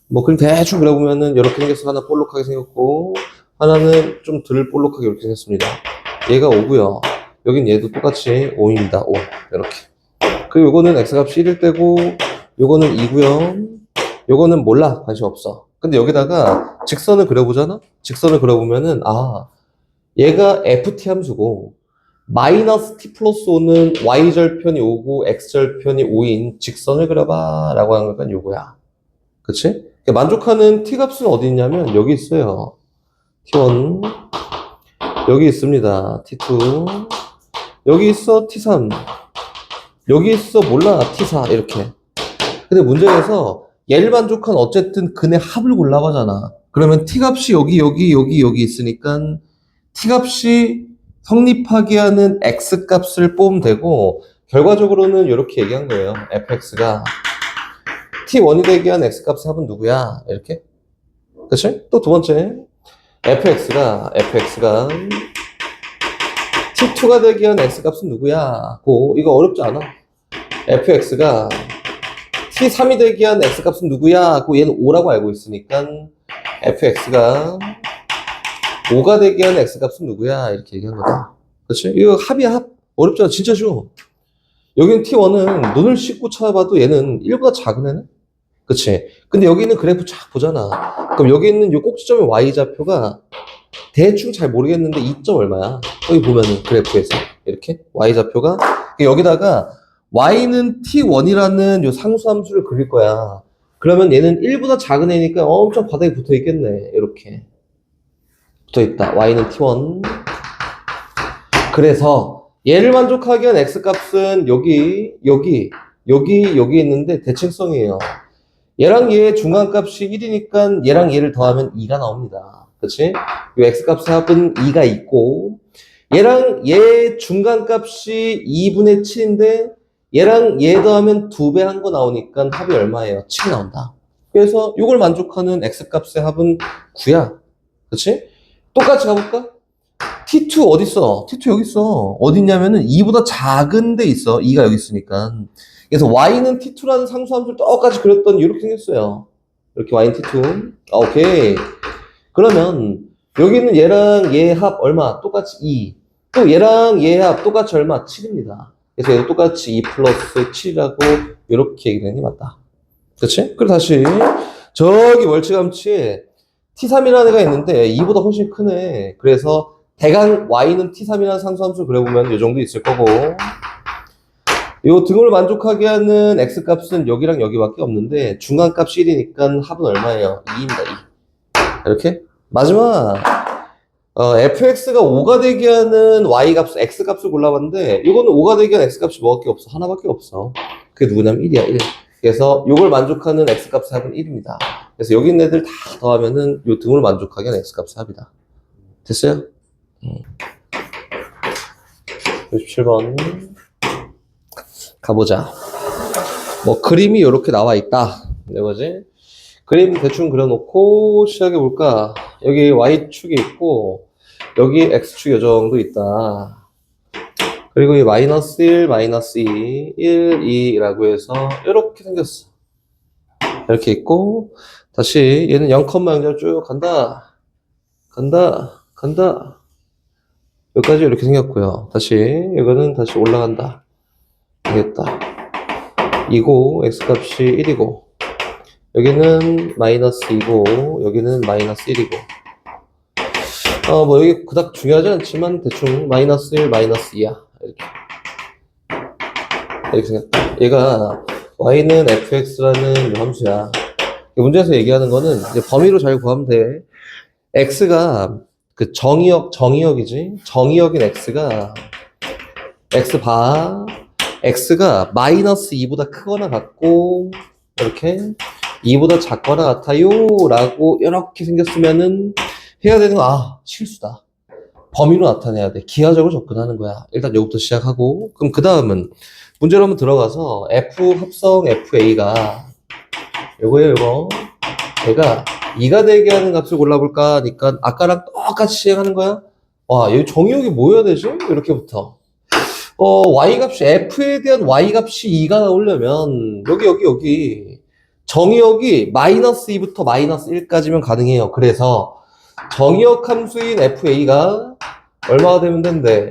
그럼 대충 그려보면은 이렇게 생겼어. 하나 볼록하게 생겼고 하나는 좀 덜 볼록하게 이렇게 생겼습니다. 얘가 5고요. 여긴 얘도 똑같이 5입니다. 5. 이렇게. 그리고 요거는 x값이 1일 때고 요거는 2고요. 요거는 몰라. 관심 없어. 근데 여기다가 직선을 그려보잖아? 직선을 그려보면은 얘가 ft 함수고 마이너스 t 플러스 5는 y절편이 5고 x절편이 5인 직선을 그려봐 라고 하는 건 요거야. 그치? 만족하는 t 값은 어디 있냐면 여기 있어요. t1 여기 있습니다. t2 여기 있어. t3 여기 있어. 몰라. t4 이렇게. 근데 문제에서 얘를 만족한 어쨌든 근의 합을 골라가잖아. 그러면 t 값이 여기 있으니까 t 값이 성립하게 하는 x 값을 뽑으면 되고, 결과적으로는 이렇게 얘기한 거예요. fx가 t1이 되게 한 x 값의 합은 누구야? 이렇게. 그치? 또 두 번째, fx가 t2가 되게 한 x 값은 누구야? 이거 어렵지 않아. fx가 t3이 되게 한 x 값은 누구야? 얘는 5라고 알고 있으니까 fx가 5가 되게 한 x 값은 누구야? 이렇게 얘기한 거다. 그치? 이거 합이야, 합. 어렵지 않아. 진짜 쉬워. 여기는 t1은 눈을 씻고 찾아봐도 얘는 1보다 작은 애네? 그치? 근데 여기 있는 그래프 쫙 보잖아. 그럼 여기 있는 요 꼭지점의 y좌표가 대충 잘 모르겠는데 2점 얼마야? 여기 보면은 그래프에서 이렇게 y좌표가 여기다가 y는 t1이라는 요 상수함수를 그릴 거야. 그러면 얘는 1보다 작은 애니까 엄청 바닥에 붙어 있겠네. 이렇게 붙어 있다. y는 t1. 그래서 얘를 만족하게 한 x값은 여기 있는데 대칭성이에요. 얘랑 얘의 중간값이 1이니까 얘랑 얘를 더하면 2가 나옵니다. 그치? 이 x값의 합은 2가 있고 얘랑 얘 중간값이 2분의 7인데 얘랑 얘 더하면 2배 한 거 나오니까 합이 얼마예요? 7이 나온다. 그래서 이걸 만족하는 x값의 합은 9야. 그치? 똑같이 가볼까? t2 어디 있어? t2 여기 있어. 어디 있냐면은 2보다 작은 데 있어. 2가 여기 있으니까. 그래서 y는 t2라는 상수함수를 똑같이 그렸더니 이렇게 생겼어요. 이렇게 y는 t2. 오케이. 그러면 여기 있는 얘랑 얘 합 얼마? 똑같이 2. 또 얘랑 얘 합 똑같이 얼마? 7입니다. 그래서 얘도 똑같이 2 플러스 7이라고 이렇게 얘기되는 게 맞다. 그치? 그리고 다시 저기 멀찌감치 T3이라는 애가 있는데 2보다 훨씬 크네. 그래서 대강 Y는 T3이라는 상수함수 그려보면 이 정도 있을 거고, 요 등호를 만족하게 하는 X값은 여기랑 여기밖에 없는데 중간값이 1이니까 합은 얼마예요? 2입니다. 2. 이렇게. 마지막 fx가 5가 되게 하는 y값, x값을 골라봤는데 이거는 5가 되게 하는 x값이 뭐밖에 없어? 하나밖에 없어. 그게 누구냐면 1이야. 1. 그래서 이걸 만족하는 x값의 합은 1입니다. 그래서 여기 있는 애들 다 더하면은 요 등을 만족하게 하는 x값의 합이다. 됐어요? 57번 가보자. 뭐 그림이 이렇게 나와 있다. 이거지? 그림 대충 그려놓고 시작해볼까? 여기 y축이 있고 여기 x축 이 정도 있다. 그리고 이 마이너스 1, 마이너스 2, 1, 2라고 해서 이렇게 생겼어. 이렇게 있고 다시 얘는 0,0 쭉 간다. 간다. 간다. 여기까지 이렇게 생겼고요. 다시 이거는 다시 올라간다. 되겠다. 2고 x값이 1이고 여기는 마이너스 2고 여기는 마이너스 1이고 뭐 여기 그닥 중요하지 않지만 대충 마이너스 1, 마이너스 2야. 이렇게 생겼다. 얘가 y는 fx라는 함수야. 문제에서 얘기하는 거는 이제 범위로 잘 구하면 돼. x가 그 정의역이지. 정의역인 x가 x가 마이너스 2보다 크거나 같고 이렇게 2보다 작거나 같아요 라고 이렇게 생겼으면은 해야 되는 거, 실수다. 범위로 나타내야 돼. 기하적으로 접근하는 거야. 일단 여기부터 시작하고, 그럼 그 다음은 문제로 한번 들어가서 f 합성 fa가 요거예요. 이거 제가 2가 되게 하는 값을 골라볼까 하니까 아까랑 똑같이 시행하는 거야. 와, 여기 정의역이 뭐여야 되지? 이렇게부터 y값이 f에 대한 y값이 2가 나오려면 여기 정의역이 마이너스 2부터 마이너스 1까지면 가능해요. 그래서 정의역 함수인 fa가 얼마가 되면 된대?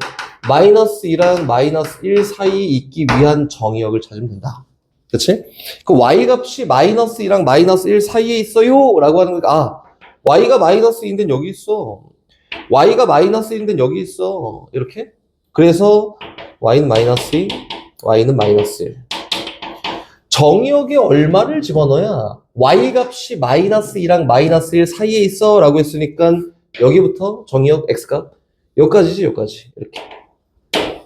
마이너스 2랑 마이너스 1 사이에 있기 위한 정의역을 찾으면 된다. 그치? 그 y값이 마이너스 2랑 마이너스 1 사이에 있어요 라고 하는 거니까 y가 마이너스 2인데 여기 있어. y가 마이너스 1인데 여기 있어. 이렇게? 그래서 y는 마이너스 2, y는 마이너스 1. 정의역에 얼마를 집어넣어야 y값이 마이너스 2랑 마이너스 1 사이에 있어 라고 했으니까 여기부터 정의역 x값 여기까지지. 여기까지 이렇게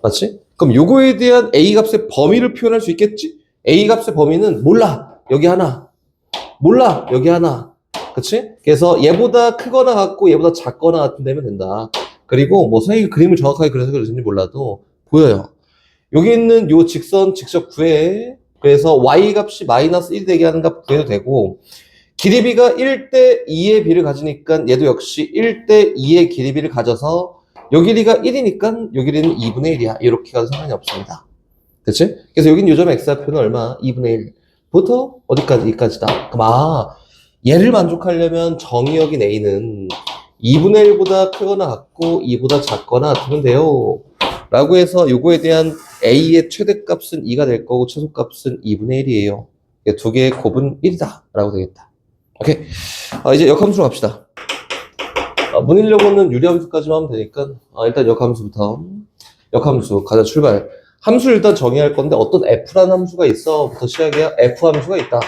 맞지? 그럼 요거에 대한 a값의 범위를 표현할 수 있겠지? a값의 범위는 몰라 여기 하나, 몰라 여기 하나. 그치? 그래서 얘보다 크거나 같고 얘보다 작거나 같은 데면 된다. 그리고 뭐 선생님이 그림을 정확하게 그려서 그러는지 몰라도 보여요. 여기 있는 요 직선 직접 구해. 그래서 y값이 마이너스 1 되게 하는 값 구해도 되고 길이비가 1대 2의 비를 가지니까 얘도 역시 1대 2의 길이비를 가져서 요 길이가 1이니까 요 길이는 2분의 1이야. 이렇게 가도 상관이 없습니다. 그치? 그래서 여긴 요점 x좌표는 얼마? 2분의 1부터 어디까지? 2까지다. 그럼 얘를 만족하려면 정의역인 a는 2분의 1보다 크거나 같고 2보다 작거나 같으면 돼요. 라고 해서 요거에 대한 a의 최대값은 2가 될 거고 최소값은 2분의 1이에요. 두 개의 곱은 1이다. 라고 되겠다. 오케이. 이제 역함수로 갑시다. 문일력은 유리함수까지만 하면 되니까 일단 역함수부터. 역함수 가자 출발. 함수 일단 정의할 건데 어떤 f라는 함수가 있어 부터 시작해야 f 함수가 있다.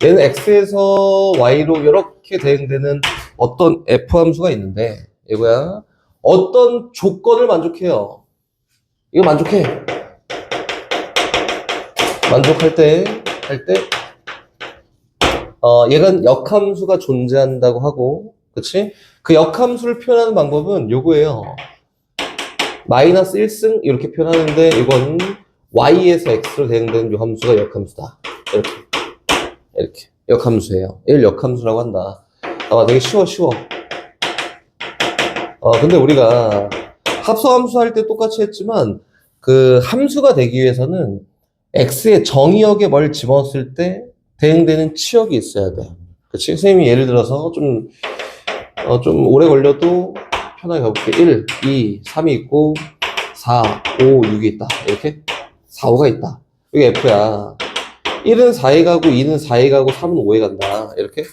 얘는 x에서 y로 이렇게 대응되는 어떤 f 함수가 있는데 이거야 어떤 조건을 만족해요. 이거 만족해. 만족할 때 얘가 역함수가 존재한다고 하고 그치? 그 역함수를 표현하는 방법은 요거예요. 마이너스 1승 이렇게 표현하는데 이건 y에서 x로 대응되는 요 함수가 역함수다. 이렇게 역함수예요. 얘를 역함수라고 한다. 되게 쉬워. 근데 우리가 합성함수 할 때 똑같이 했지만 그 함수가 되기 위해서는 x의 정의역에 뭘 집어넣었을 때 대응되는 치역이 있어야 돼. 그치? 선생님이 예를 들어서 좀 오래 걸려도 편하게 가볼게. 1, 2, 3이 있고 4, 5, 6이 있다. 이렇게 4, 5가 있다. 이게 F야. 1은 4에 가고 2는 4에 가고 3은 5에 간다. 이렇게.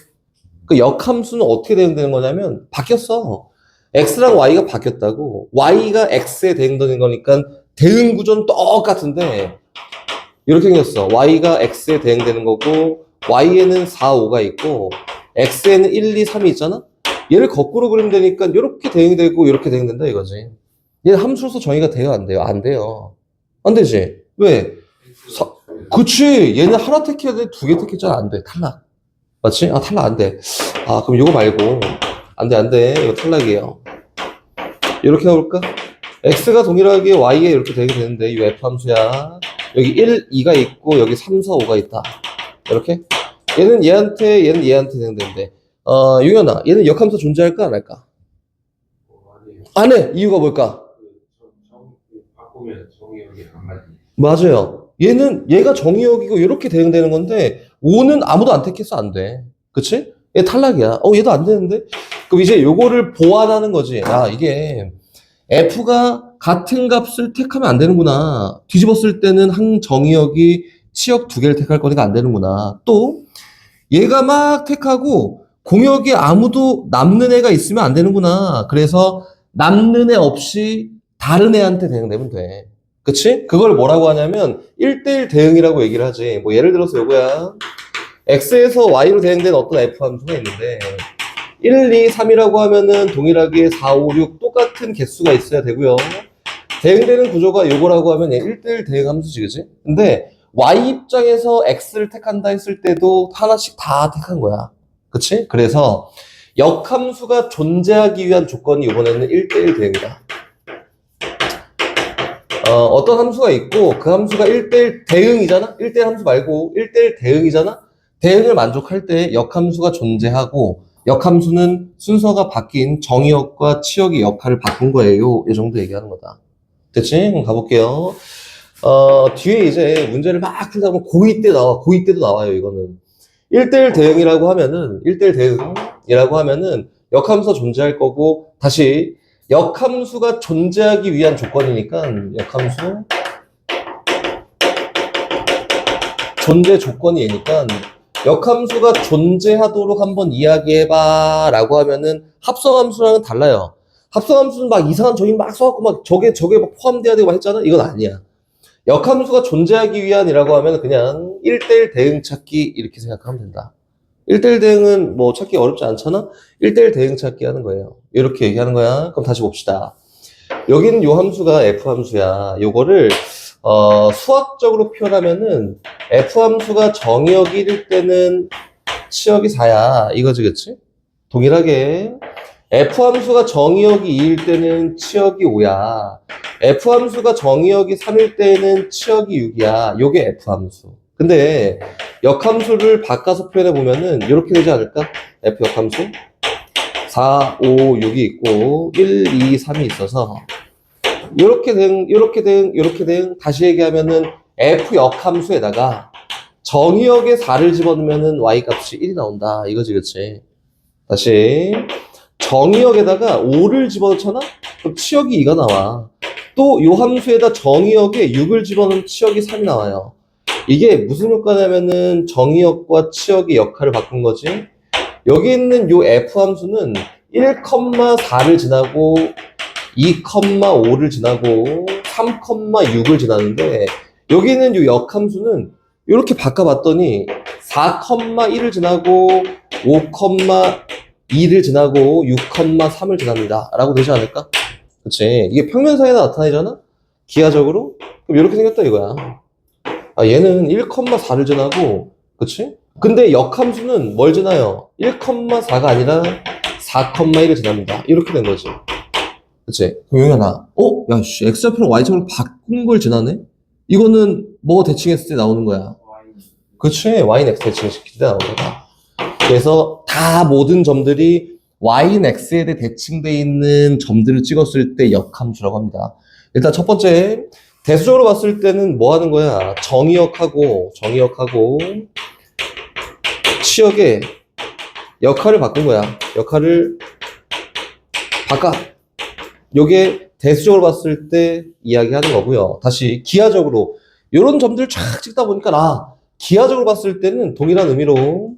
그 역함수는 어떻게 대응되는 거냐면 바뀌었어. x랑 y가 바뀌었다고. y가 x에 대응되는 거니까 대응 구조는 똑같은데 이렇게 생겼어. y가 x에 대응되는 거고 y에는 4, 5가 있고 x에는 1, 2, 3이 있잖아. 얘를 거꾸로 그리면 되니까 이렇게 대응되고 이렇게 대응된다 이거지. 얘는 함수로서 정의가 돼요, 안 돼요? 안 돼요. 안 되지. 왜? 그치. 얘는 하나 택해야 돼, 두 개 택했잖아. 안 돼. 탈락. 맞지? 아, 탈락 안 돼. 아, 그럼 이거 말고. 안 돼, 안 돼. 이거 탈락이에요. 이렇게 해볼까? x가 동일하게 y에 이렇게 되게 되는데, 이 f 함수야. 여기 1, 2가 있고, 여기 3, 4, 5가 있다. 이렇게. 얘는 얘한테, 얘는 얘한테 되는데. 용현아, 얘는 역함수 존재할까, 안 할까? 안 해. 이유가 뭘까? 바꾸면 정의역이 안 맞지. 맞아요. 얘가 정의역이고 이렇게 대응되는 건데 5는 아무도 안 택해서 안 돼. 그치? 얘 탈락이야. 얘도 안 되는데? 그럼 이제 요거를 보완하는 거지. 아, 이게 F가 같은 값을 택하면 안 되는구나. 뒤집었을 때는 한 정의역이 치역 두 개를 택할 거니까 안 되는구나. 또 얘가 막 택하고 공역에 아무도 남는 애가 있으면 안 되는구나. 그래서 남는 애 없이 다른 애한테 대응되면 돼. 그치? 그걸 뭐라고 하냐면 1대1 대응이라고 얘기를 하지. 뭐 예를 들어서 요거야. x에서 y로 대응된 어떤 f 함수가 있는데 1, 2, 3이라고 하면은 동일하게 4, 5, 6 똑같은 개수가 있어야 되고요. 대응되는 구조가 요거라고 하면 1대1 대응 함수지, 그치? 근데 y 입장에서 x를 택한다 했을 때도 하나씩 다 택한 거야. 그치? 그래서 역함수가 존재하기 위한 조건이 이번에는 1대1 대응이다. 어떤 함수가 있고 그 함수가 1대1 대응이잖아? 1대1 함수 말고 1대1 대응이잖아? 대응을 만족할 때 역함수가 존재하고 역함수는 순서가 바뀐 정의역과 치역의 역할을 바꾼 거예요. 이 정도 얘기하는 거다. 됐지? 그럼 가볼게요. 뒤에 이제 문제를 막 풀다 보면 고2 때 나와. 고2 때도 나와요, 이거는. 1대1 대응이라고 하면은, 1대1 대응이라고 하면은 역함수가 존재할 거고, 다시 역함수가 존재하기 위한 조건이니까 역함수 존재 조건이 얘니까 역함수가 존재하도록 한번 이야기해봐 라고 하면은 합성함수랑은 달라요. 합성함수는 막 이상한 정의 막 써갖고 막 저게 막 포함돼야 되고 막 했잖아? 이건 아니야. 역함수가 존재하기 위한이라고 하면 그냥 1대1 대응 찾기 이렇게 생각하면 된다. 1대1 대응은 뭐 찾기 어렵지 않잖아? 1대1 대응 찾기 하는 거예요. 이렇게 얘기하는 거야. 그럼 다시 봅시다. 여기는 요 함수가 f 함수야. 요거를 수학적으로 표현하면은 f 함수가 정의역 1일 때는 치역이 4야. 이거지, 그치? 동일하게 f 함수가 정의역이 2일 때는 치역이 5야. f 함수가 정의역이 3일 때는 치역이 6이야. 요게 f 함수. 근데 역함수를 바꿔서 표현해 보면은 이렇게 되지 않을까? f 역함수 4, 5, 6이 있고 1, 2, 3이 있어서 이렇게 대응 다시 얘기하면은 f 역함수에다가 정의역에 4를 집어넣으면은 y 값이 1이 나온다. 이거지, 그치? 다시 정의역에다가 5를 집어넣잖아? 그럼 치역이 2가 나와. 또 요 함수에다 정의역에 6을 집어넣으면 치역이 3이 나와요. 이게 무슨 효과냐면은 정의역과 치역의 역할을 바꾼 거지. 여기 있는 요 f 함수는 1,4를 지나고 2,5를 지나고 3,6을 지나는데 여기 있는 요 역함수는 이렇게 바꿔봤더니 4,1을 지나고 5,2를 지나고 6,3을 지납니다. 라고 되지 않을까? 그치? 이게 평면상에나 나타나잖아? 기하적으로? 그럼 이렇게 생겼다 이거야. 아, 얘는 1,4를 지나고, 그치? 근데 역함수는 뭘 지나요? 1,4가 아니라 4,1을 지납니다. 이렇게 된 거지. 그치? 그럼 용현아, 야, 씨, x좌표랑 y좌표랑 바꾼 걸 지나네? 이거는 뭐 대칭했을 때 나오는 거야? 그치? y는 x 대칭시킬 때 나오는 거다. 그래서 다 모든 점들이 y는 x에 대해 대칭되어 있는 점들을 찍었을 때 역함수라고 합니다. 일단 첫 번째, 대수적으로 봤을 때는 뭐 하는 거야? 정의역하고 치역의 역할을 바꾼 거야. 역할을 바꿔. 요게 대수적으로 봤을 때 이야기하는 거고요. 다시 기하적으로 이런 점들을 쫙 찍다 보니까 기하적으로 봤을 때는 동일한 의미로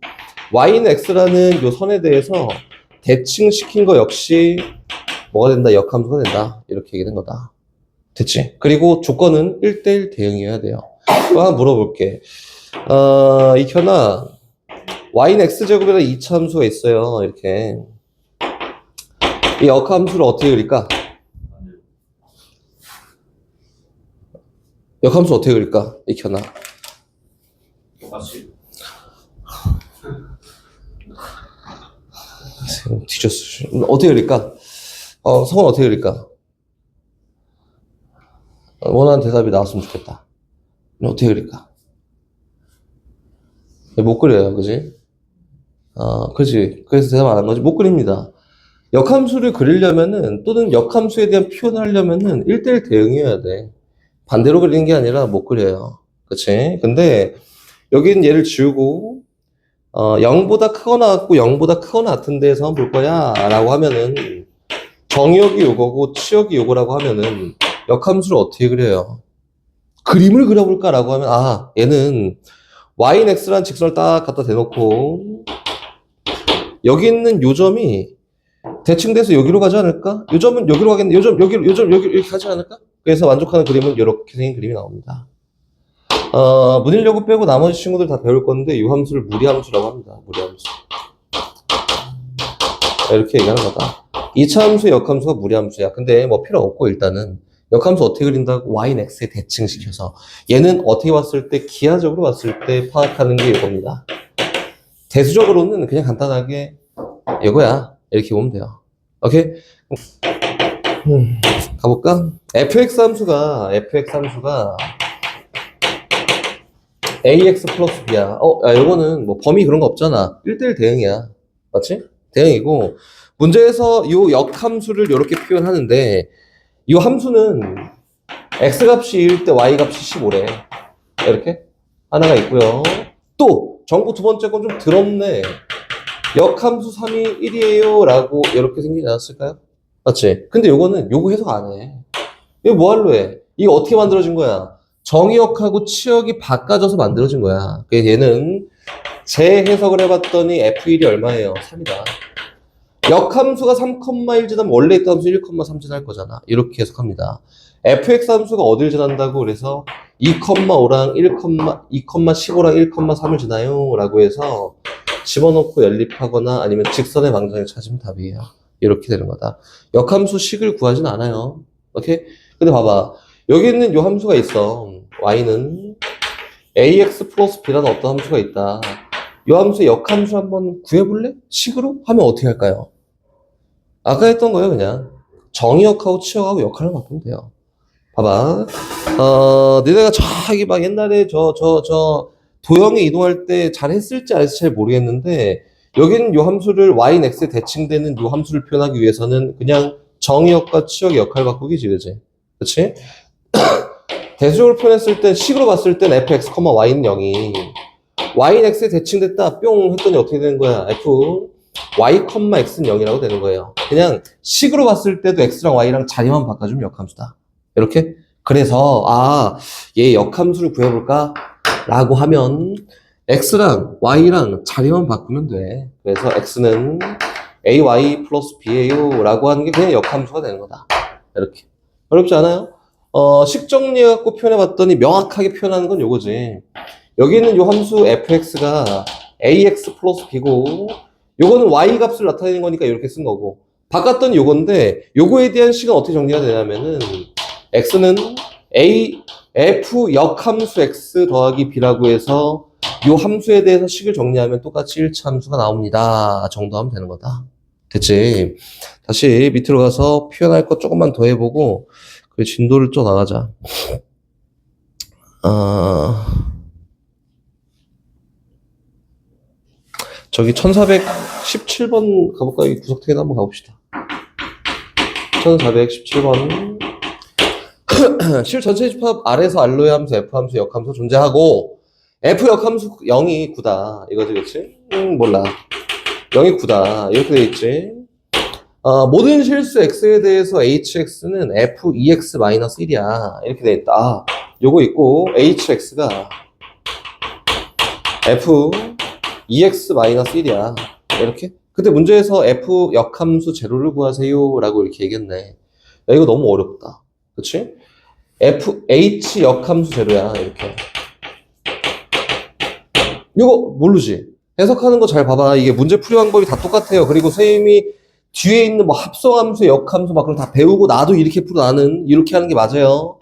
y는 x라는 요 선에 대해서 대칭시킨 거 역시 뭐가 된다? 역함수가 된다. 이렇게 얘기된 거다. 됐지? 그리고 조건은 1대1 대응이어야 돼요. 또 하나 물어볼게. 익현아, y는 x제곱이라는 이차함수가 있어요. 이렇게. 이 역함수를 어떻게 그릴까? 역함수 어떻게 그릴까? 익현아. 똑같이 뒤졌어. 어떻게 그릴까? 성은 어떻게 그릴까? 원하는 대답이 나왔으면 좋겠다. 어떻게 그릴까? 못 그려요, 그지? 그지. 그래서 대답 안 한 거지. 못 그립니다. 역함수를 그리려면은, 또는 역함수에 대한 표현을 하려면은 1대1 대응해야 돼. 반대로 그리는 게 아니라 못 그려요. 그치? 근데, 여기는 얘를 지우고, 0보다 크거나 같고 0보다 크거나 같은 데에서 한번 볼 거야. 라고 하면은, 정의역이 요거고, 치역이 요거라고 하면은, 역함수를 어떻게 그려요? 그림을 그려볼까라고 하면, 얘는 y는 x라는 직선을 딱 갖다 대놓고, 여기 있는 요점이 대칭돼서 여기로 가지 않을까? 요점은 여기로 가겠네. 요점, 요점, 여기, 이렇게 가지 않을까? 그래서 만족하는 그림은 이렇게 생긴 그림이 나옵니다. 문일yo고 빼고 나머지 친구들 다 배울 건데, 이 함수를 무리함수라고 합니다. 무리함수. 이렇게 얘기하는 거다. 2차 함수의 역함수가 무리함수야. 근데 뭐 필요 없고, 일단은. 역함수 어떻게 그린다고? y는 x에 대칭시켜서. 얘는 어떻게 봤을 때, 기하적으로 봤을 때 파악하는 게 이겁니다. 대수적으로는 그냥 간단하게 이거야. 이렇게 보면 돼요. 오케이? 가볼까? fx 함수가 ax 플러스 b야. 요거는 뭐 범위 그런 거 없잖아. 1대1 대응이야. 맞지? 대응이고, 문제에서 요 역함수를 이렇게 표현하는데, 이 함수는 x값이 1일 때 y값이 15래. 이렇게 하나가 있고요. 또 정보 두 번째 건 좀 더럽네. 역함수 3이 1이에요 라고 이렇게 생기지 않았을까요? 맞지? 근데 요거는 요거 해석 안 해. 이거 뭐하러 해? 이거 어떻게 만들어진 거야? 정의역하고 치역이 바꿔져서 만들어진 거야. 그래서 얘는 재해석을 해봤더니 f1이 얼마예요? 3이다. 역함수가 3,1 지나면 원래 있던 함수 1,3 지날 거잖아. 이렇게 해석합니다. fx 함수가 어딜 지난다고 그래서 2,5랑 2,15랑 1,3을 지나요 라고 해서 집어넣고 연립하거나 아니면 직선의 방정을 찾으면 답이에요. 이렇게 되는 거다. 역함수 식을 구하진 않아요. 오케이? 근데 봐봐. 여기 있는 요 함수가 있어. y는 ax 플러스 b라는 어떤 함수가 있다. 요 함수의 역함수 한번 구해볼래? 식으로? 하면 어떻게 할까요? 아까 했던 거예요, 그냥. 정의역하고 치역하고 역할을 바꾸면 돼요. 봐봐. 니네가 저기 막 옛날에 도형에 이동할 때 잘 했을지 안 했을지 잘 모르겠는데, 여기는 요 함수를 y는 x에 대칭되는 요 함수를 표현하기 위해서는 그냥 정의역과 치역의 역할 바꾸기지, 그지? 그치? 대수적으로 표현했을 때, 식으로 봤을 땐 fx, y는 0이, y는 x에 대칭됐다, 뿅 했더니 어떻게 되는 거야? f, y, x는 0이라고 되는 거예요. 그냥 식으로 봤을 때도 x랑 y랑 자리만 바꿔주면 역함수다. 이렇게? 그래서, 얘 역함수를 구해볼까? 라고 하면, x랑 y랑 자리만 바꾸면 돼. 그래서 x는 ay 플러스 b예요. 라고 하는 게 그냥 역함수가 되는 거다. 이렇게. 어렵지 않아요? 식 정리해갖고 표현해봤더니 명확하게 표현하는 건 요거지. 여기 있는 요 함수 fx가 ax 플러스 b고, 요거는 y 값을 나타내는 거니까 이렇게 쓴 거고, 바꿨더니 요건데, 요거에 대한 식은 어떻게 정리가 되냐면은, x는 f 역함수 x 더하기 b라고 해서 요 함수에 대해서 식을 정리하면 똑같이 1차 함수가 나옵니다. 정도 하면 되는 거다. 됐지? 다시 밑으로 가서 표현할 것 조금만 더 해보고 그 진도를 좀 나가자. 저기 1417번 가볼까? 여기 구석탱이도 한번 가봅시다. 1417번. 실 전체 집합 R에서 R로의 함수, F함수, 역함수 존재하고 F 역함수 0이 9다. 이거지, 그치? 몰라. 0이 9다. 이렇게 돼 있지. 모든 실수 X에 대해서 HX는 F2X-1이야. 이렇게 돼 있다. 요거 있고, HX가 f 2x-1이야. 이렇게. 근데 문제에서 f 역함수 제로를 구하세요 라고 이렇게 얘기했네. 야, 이거 너무 어렵다. 그치? h 역함수 제로야. 이렇게. 이거 모르지? 해석하는 거 잘 봐봐. 이게 문제 풀이 방법이 다 똑같아요. 그리고 선생님이 뒤에 있는 뭐 합성함수, 역함수 막 그런 다 배우고 나도 이렇게 풀어 나는 이렇게 하는 게 맞아요.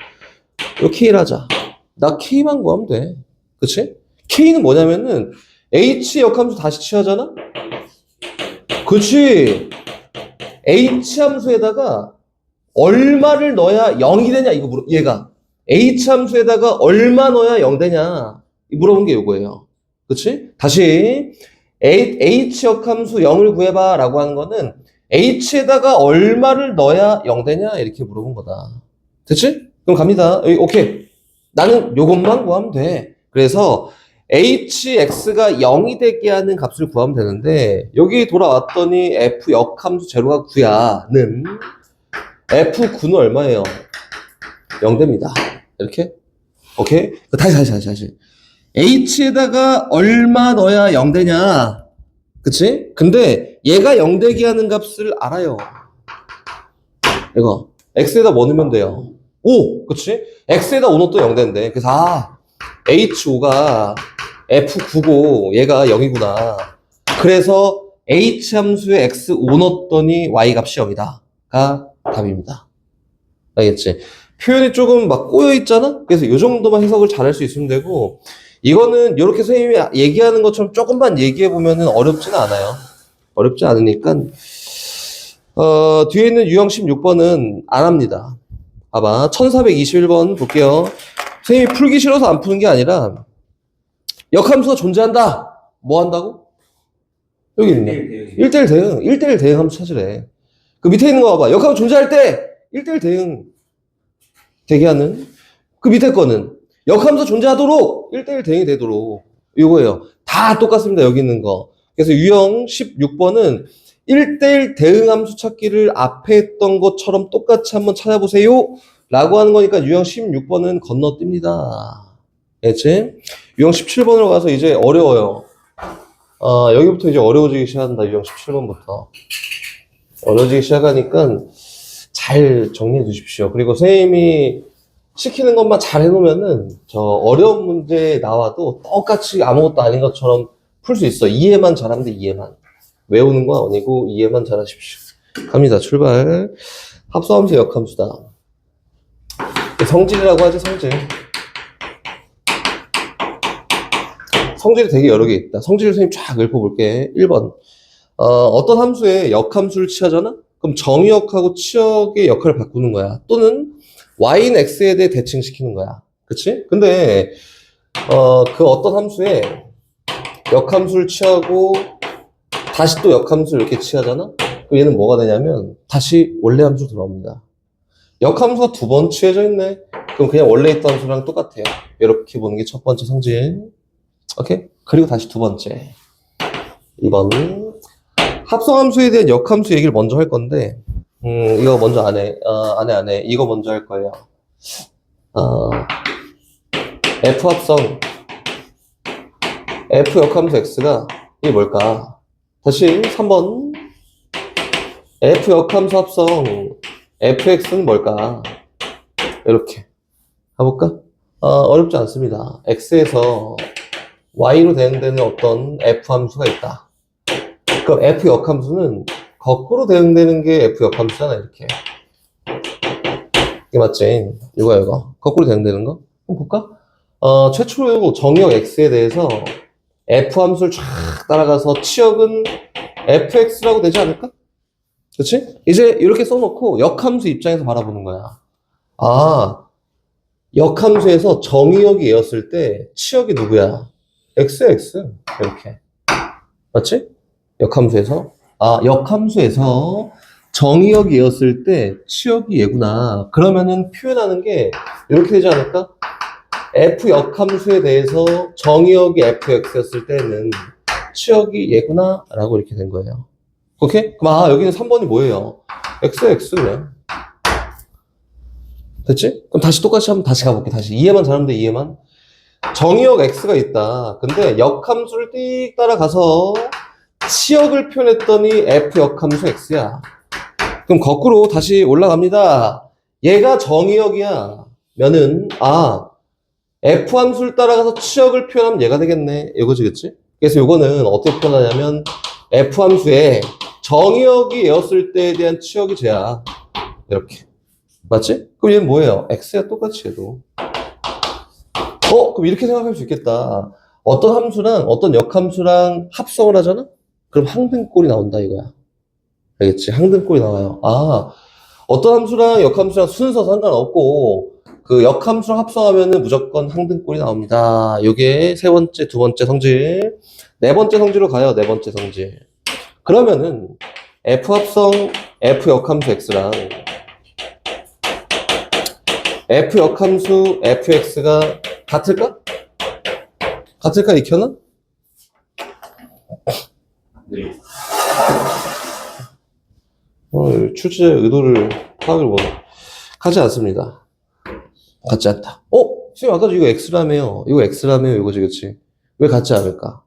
이거 K를 하자. 나 K만 구하면 돼. 그치? K는 뭐냐면은 H 역함수 다시 취하잖아? 그치? H 함수에다가 얼마를 넣어야 0이 되냐 이거 얘가 H 함수에다가 얼마 넣어야 0 되냐 물어본 게 이거예요. 그치? 다시 H 역함수 0을 구해봐 라고 하는 거는 H에다가 얼마를 넣어야 0 되냐 이렇게 물어본 거다. 됐지? 그럼 갑니다. 오케이. 나는 요것만 구하면 돼. 그래서 hx가 0이 되게 하는 값을 구하면 되는데 여기 돌아왔더니 f 역함수 제로가 9야는 f9는 얼마예요? 0 됩니다. 이렇게? 오케이? 다시. h에다가 얼마 넣어야 0 되냐? 그치? 근데 얘가 0 되게 하는 값을 알아요. 이거 x에다 뭐 넣으면 돼요? 5! 그치? x에다 5 넣어도 0 된대. 그래서 h5가 f9고 얘가 0이구나. 그래서 h 함수에 x5 넣었더니 y 값이 0이다. 가 답입니다. 알겠지? 표현이 조금 막 꼬여있잖아? 그래서 이 정도만 해석을 잘할 수 있으면 되고 이거는 이렇게 선생님이 얘기하는 것처럼 조금만 얘기해보면 어렵지는 않아요. 어렵지 않으니까 뒤에 있는 유형 16번은 안 합니다. 봐봐. 1421번 볼게요. 선생님이 풀기 싫어서 안 푸는 게 아니라 역함수가 존재한다. 뭐 한다고? 여기 있네. 1대1 대응. 1대1 대응 함수 찾으래. 그 밑에 있는 거 봐봐. 역함수 존재할 때 1대1 대응 되게 하는 그 밑에 거는 역함수 존재하도록 1대1 대응이 되도록 이거예요. 다 똑같습니다. 여기 있는 거. 그래서 유형 16번은 1대1 대응 함수 찾기를 앞에 했던 것처럼 똑같이 한번 찾아보세요. 라고 하는 거니까 유형 16번은 건너뜁니다. 알겠지? 유형 17번으로 가서 이제 어려워요. 여기부터 이제 어려워지기 시작한다. 유형 17번부터. 어려워지기 시작하니까 잘 정리해 두십시오. 그리고 선생님이 시키는 것만 잘 해놓으면은 저 어려운 문제 나와도 똑같이 아무것도 아닌 것처럼 풀 수 있어. 이해만 잘하면 돼. 이해만. 외우는 건 아니고 이해만 잘하십시오. 갑니다. 출발. 합성함수 역함수다. 성질이라고 하지. 성질. 성질이 되게 여러 개 있다. 성질을 선생님 쫙 읊어볼게. 1번. 어떤 함수에 역함수를 취하잖아? 그럼 정의역하고 치역의 역할을 바꾸는 거야. 또는 y는 x에 대해 대칭시키는 거야. 그치? 근데 그 어떤 함수에 역함수를 취하고 다시 또 역함수를 이렇게 취하잖아? 그럼 얘는 뭐가 되냐면 다시 원래 함수로 돌아옵니다. 역함수가 두 번 취해져 있네? 그럼 그냥 원래 있던 함수랑 똑같아요. 이렇게 보는 게 첫 번째 성질. 오케이? 그리고 다시 두 번째. 2번. 합성함수에 대한 역함수 얘기를 먼저 할 건데, 이거 먼저 안 해. 안 해. 이거 먼저 할 거예요. F 합성. F 역함수 X가, 이게 뭘까? 다시 3번. F 역함수 합성. FX는 뭘까? 이렇게. 가볼까? 어렵지 않습니다. X에서 Y로 대응되는 어떤 F 함수가 있다. 그럼 F 역함수는 거꾸로 대응되는 게 F 역함수잖아, 이렇게. 이게 맞지? 이거. 거꾸로 대응되는 거? 한번 볼까? 최초로 정의역 X에 대해서 F 함수를 쫙 따라가서 치역은 FX라고 되지 않을까? 그치? 이제 이렇게 써놓고 역함수 입장에서 바라보는 거야. 역함수에서 정의역이 얘였을 때 치역이 누구야? X. 이렇게. 맞지? 역함수에서. 역함수에서 정의역이 얘였을 때 치역이 얘구나. 그러면은 표현하는 게 이렇게 되지 않을까? F 역함수에 대해서 정의역이 FX였을 때는 치역이 얘구나. 라고 이렇게 된 거예요. 오케이? 그럼 여기는 3번이 뭐예요? X 그냥. 됐지? 그럼 다시 똑같이 한번 다시 가볼게. 다시 이해만 잘하면 돼. 이해만. 정의역 x가 있다. 근데 역함수를 띡 따라가서 치역을 표현했더니 f 역함수 x야. 그럼 거꾸로 다시 올라갑니다. 얘가 정의역이야. 면은 f 함수를 따라가서 치역을 표현하면 얘가 되겠네. 이거지, 그치? 그래서 이거는 어떻게 표현하냐면 f 함수에 정의역이 얘였을 때에 대한 치역이 쟤야. 이렇게. 맞지? 그럼 얘는 뭐예요? x야, 똑같이 해도. 그럼 이렇게 생각할 수 있겠다. 어떤 함수랑 어떤 역함수랑 합성을 하잖아? 그럼 항등꼴이 나온다 이거야. 알겠지? 항등꼴이 나와요. 어떤 함수랑 역함수랑 순서 상관없고 그 역함수랑 합성하면은 무조건 항등꼴이 나옵니다. 요게 세 번째, 두 번째 성질. 네 번째 성질로 가요. 네 번째 성질. 그러면은 f 합성 f 역함수 x랑 f 역함수 fx가 같을까? 같을까, 익혀는? 네. 출제자의 의도를 파악을 하지 않습니다. 같지 않다. 선생님, 아까 이거 x라며요. 이거 x라며요. 이거지, 그치? 왜 같지 않을까?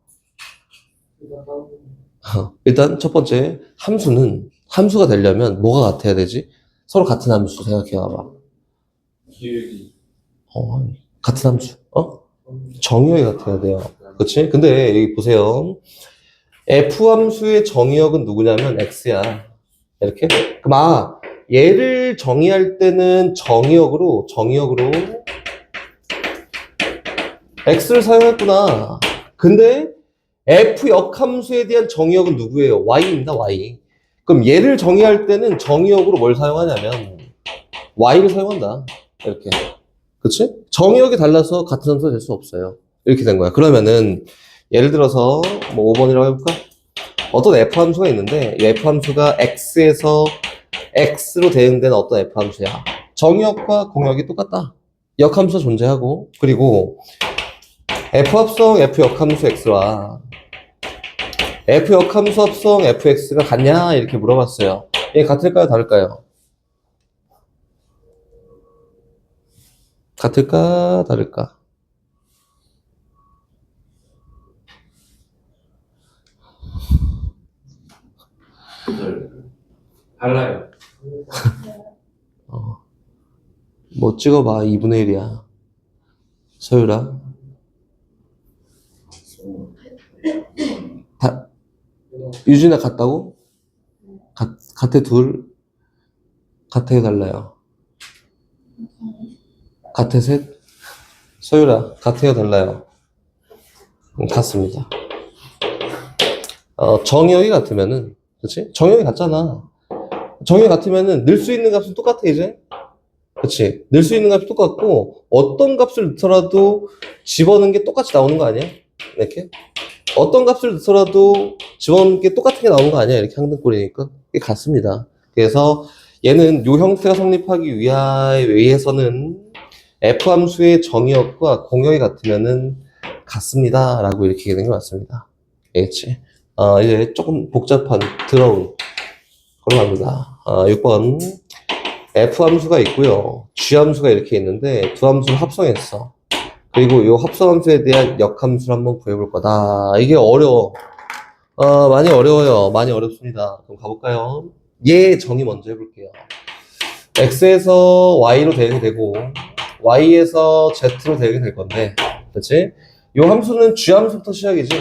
일단, 첫 번째, 함수가 되려면 뭐가 같아야 되지? 서로 같은 함수 생각해봐봐. 기획이. 같은 함수. 정의역이 같아야 돼요. 그치? 근데 여기 보세요. F함수의 정의역은 누구냐면 X야. 이렇게. 그럼 얘를 정의할 때는 정의역으로 X를 사용했구나. 근데 F 역함수에 대한 정의역은 누구예요? Y입니다, Y. 그럼 얘를 정의할 때는 정의역으로 뭘 사용하냐면 Y를 사용한다. 이렇게. 그치? 정의역이 달라서 같은 함수가 될 수 없어요. 이렇게 된 거야. 그러면은 예를 들어서 뭐 5번이라고 해볼까? 어떤 F함수가 있는데 이 F함수가 X에서 X로 대응되는 어떤 F함수야. 정의역과 공역이 똑같다. 역함수가 존재하고 그리고 F합성 F역함수 X와 F역함수 합성 Fx가 같냐? 이렇게 물어봤어요. 이게 같을까요? 다를까요? 같을까? 다를까? 달라요. 뭐 찍어봐. 2분의 1이야. 서유라. 유진아 같다고? 같아 둘? 같아 달라요. 같아 셋? 서유라 같아요 달라요? 같습니다. 정의역이 같으면은 그치? 정의역이 같잖아. 정의역이 같으면은 넣을 수 있는 값은 똑같아 이제. 그치? 넣을 수 있는 값이 똑같고 어떤 값을 넣더라도 집어넣은 게 똑같이 나오는 거 아니야? 이렇게? 어떤 값을 넣더라도 집어넣은 게 똑같은 게 나오는 거 아니야? 이렇게 항등꼴이니까 이게 같습니다. 그래서 얘는 요 형태가 성립하기 위해서는 F함수의 정의역과 공역이 같으면은 같습니다. 라고 이렇게 되는 게 맞습니다. 알겠지? 이제 조금 복잡한, 더러운 걸로 갑니다. 6번. F함수가 있고요. G함수가 이렇게 있는데 두 함수를 합성했어. 그리고 이 합성함수에 대한 역함수를 한번 구해볼 거다. 이게 어려워. 많이 어려워요. 많이 어렵습니다. 그럼 가볼까요? 얘 정의 먼저 해볼게요. X에서 Y로 대응이 되고 Y에서 Z로 대응이 될 건데, 그치? 이 함수는 G함수부터 시작이지.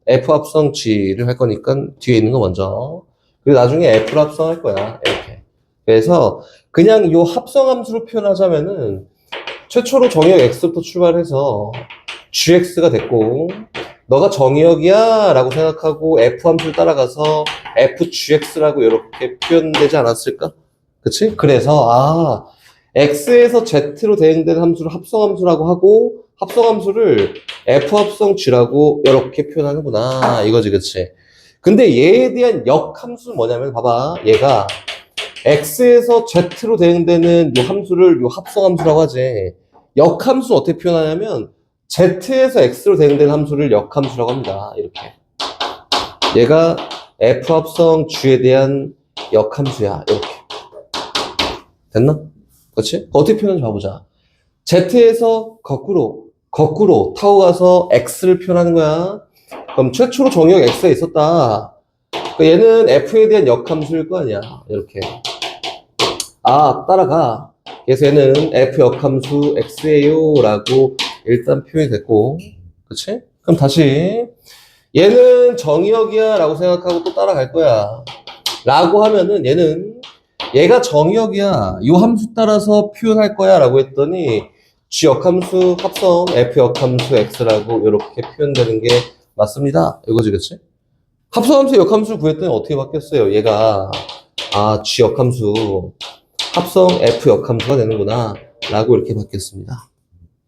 F 합성 G를 할 거니까 뒤에 있는 거 먼저. 그리고 나중에 F를 합성할 거야. 이렇게. 그래서 그냥 이 합성함수로 표현하자면은 최초로 정의역 X부터 출발해서 GX가 됐고 너가 정의역이야 라고 생각하고 F 함수를 따라가서 FGX라고 이렇게 표현되지 않았을까? 그치? 그래서 X에서 Z로 대응되는 함수를 합성함수라고 하고 합성함수를 F합성 G라고 이렇게 표현하는구나 이거지, 그치? 근데 얘에 대한 역함수는 뭐냐면 봐봐, 얘가 X에서 Z로 대응되는 이 함수를 이 합성함수라고 하지. 역함수는 어떻게 표현하냐면 Z에서 X로 대응되는 함수를 역함수라고 합니다. 이렇게. 얘가 F 합성 G에 대한 역함수야. 이렇게. 됐나? 그렇지? 어떻게 표현하는지 봐보자. Z에서 거꾸로 거꾸로 타고 가서 x를 표현하는 거야. 그럼 최초로 정의역 x가 있었다. 그러니까 얘는 f에 대한 역함수일 거 아니야. 이렇게. 아, 따라가. 그래서 얘는 f 역함수 x예요 라고 일단 표현이 됐고, 그치? 그럼 다시 얘는 정의역이야 라고 생각하고 또 따라갈 거야 라고 하면은 얘가 정의역이야 요 함수 따라서 표현할 거야 라고 했더니 g 역함수 합성 f 역함수 x라고 이렇게 표현되는 게 맞습니다. 이거지, 그치? 합성함수 역함수 구했더니 어떻게 바뀌었어요? 얘가 g 역함수 합성 f 역함수가 되는구나 라고 이렇게 바뀌었습니다.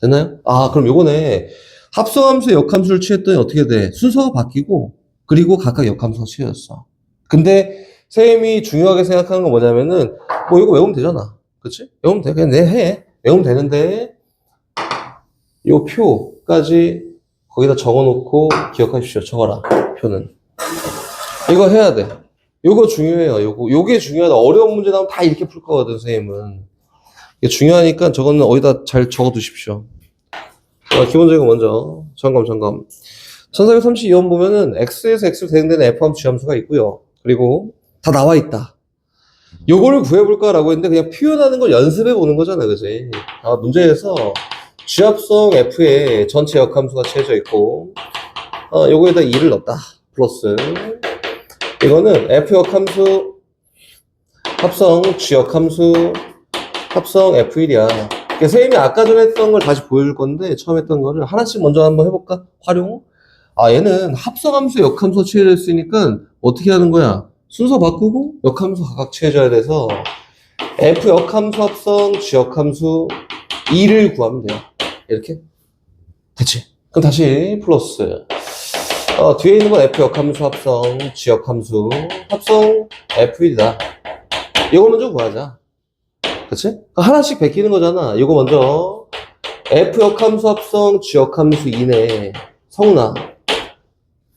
됐나요? 그럼 요거네. 합성함수의 역함수를 취했더니 어떻게 돼? 순서가 바뀌고 그리고 각각 역함수가 취해졌어. 근데 선생님이 중요하게 생각하는 건 뭐냐면은 뭐 이거 외우면 되잖아. 그치? 외우면 돼. 그냥 해. 외우면 되는데 요 표까지 거기다 적어놓고 기억하십시오. 적어라. 표는. 이거 해야 돼. 요거 중요해요. 요게 중요하다. 어려운 문제 나오면 다 이렇게 풀 거거든, 선생님은. 이게 중요하니까 저거는 어디다 잘 적어 두십시오. 기본적인 거 먼저. 점검. 1432번 보면은 x에서 x로 대응되는 f함수 g함수가 있고요. 그리고 다 나와 있다. 요거를 구해볼까라고 했는데 그냥 표현하는 걸 연습해 보는 거잖아, 그지? 문제에서 g합성 f에 전체 역함수가 채워져 있고, 요거에다 2를 넣었다. 플러스. 이거는 f 역함수 합성 g 역함수 합성 f1이야. 선생님이 아까 전에 했던 걸 다시 보여줄 건데 처음 했던 거를 하나씩 먼저 한번 해볼까? 활용. 얘는 합성함수 역함수 취해졌으니까 어떻게 하는 거야? 순서 바꾸고 역함수 각각 취해져야 돼서 f 역함수 합성 g 역함수 2를 구하면 돼요. 이렇게. 됐지? 그럼 다시 플러스. 뒤에 있는 건 f 역함수 합성 g 역함수 합성 f1이다. 이거 먼저 구하자. 그치? 하나씩 베끼는 거잖아. 이거 먼저 f 역함수 합성 g 역함수 2네. 성훈아,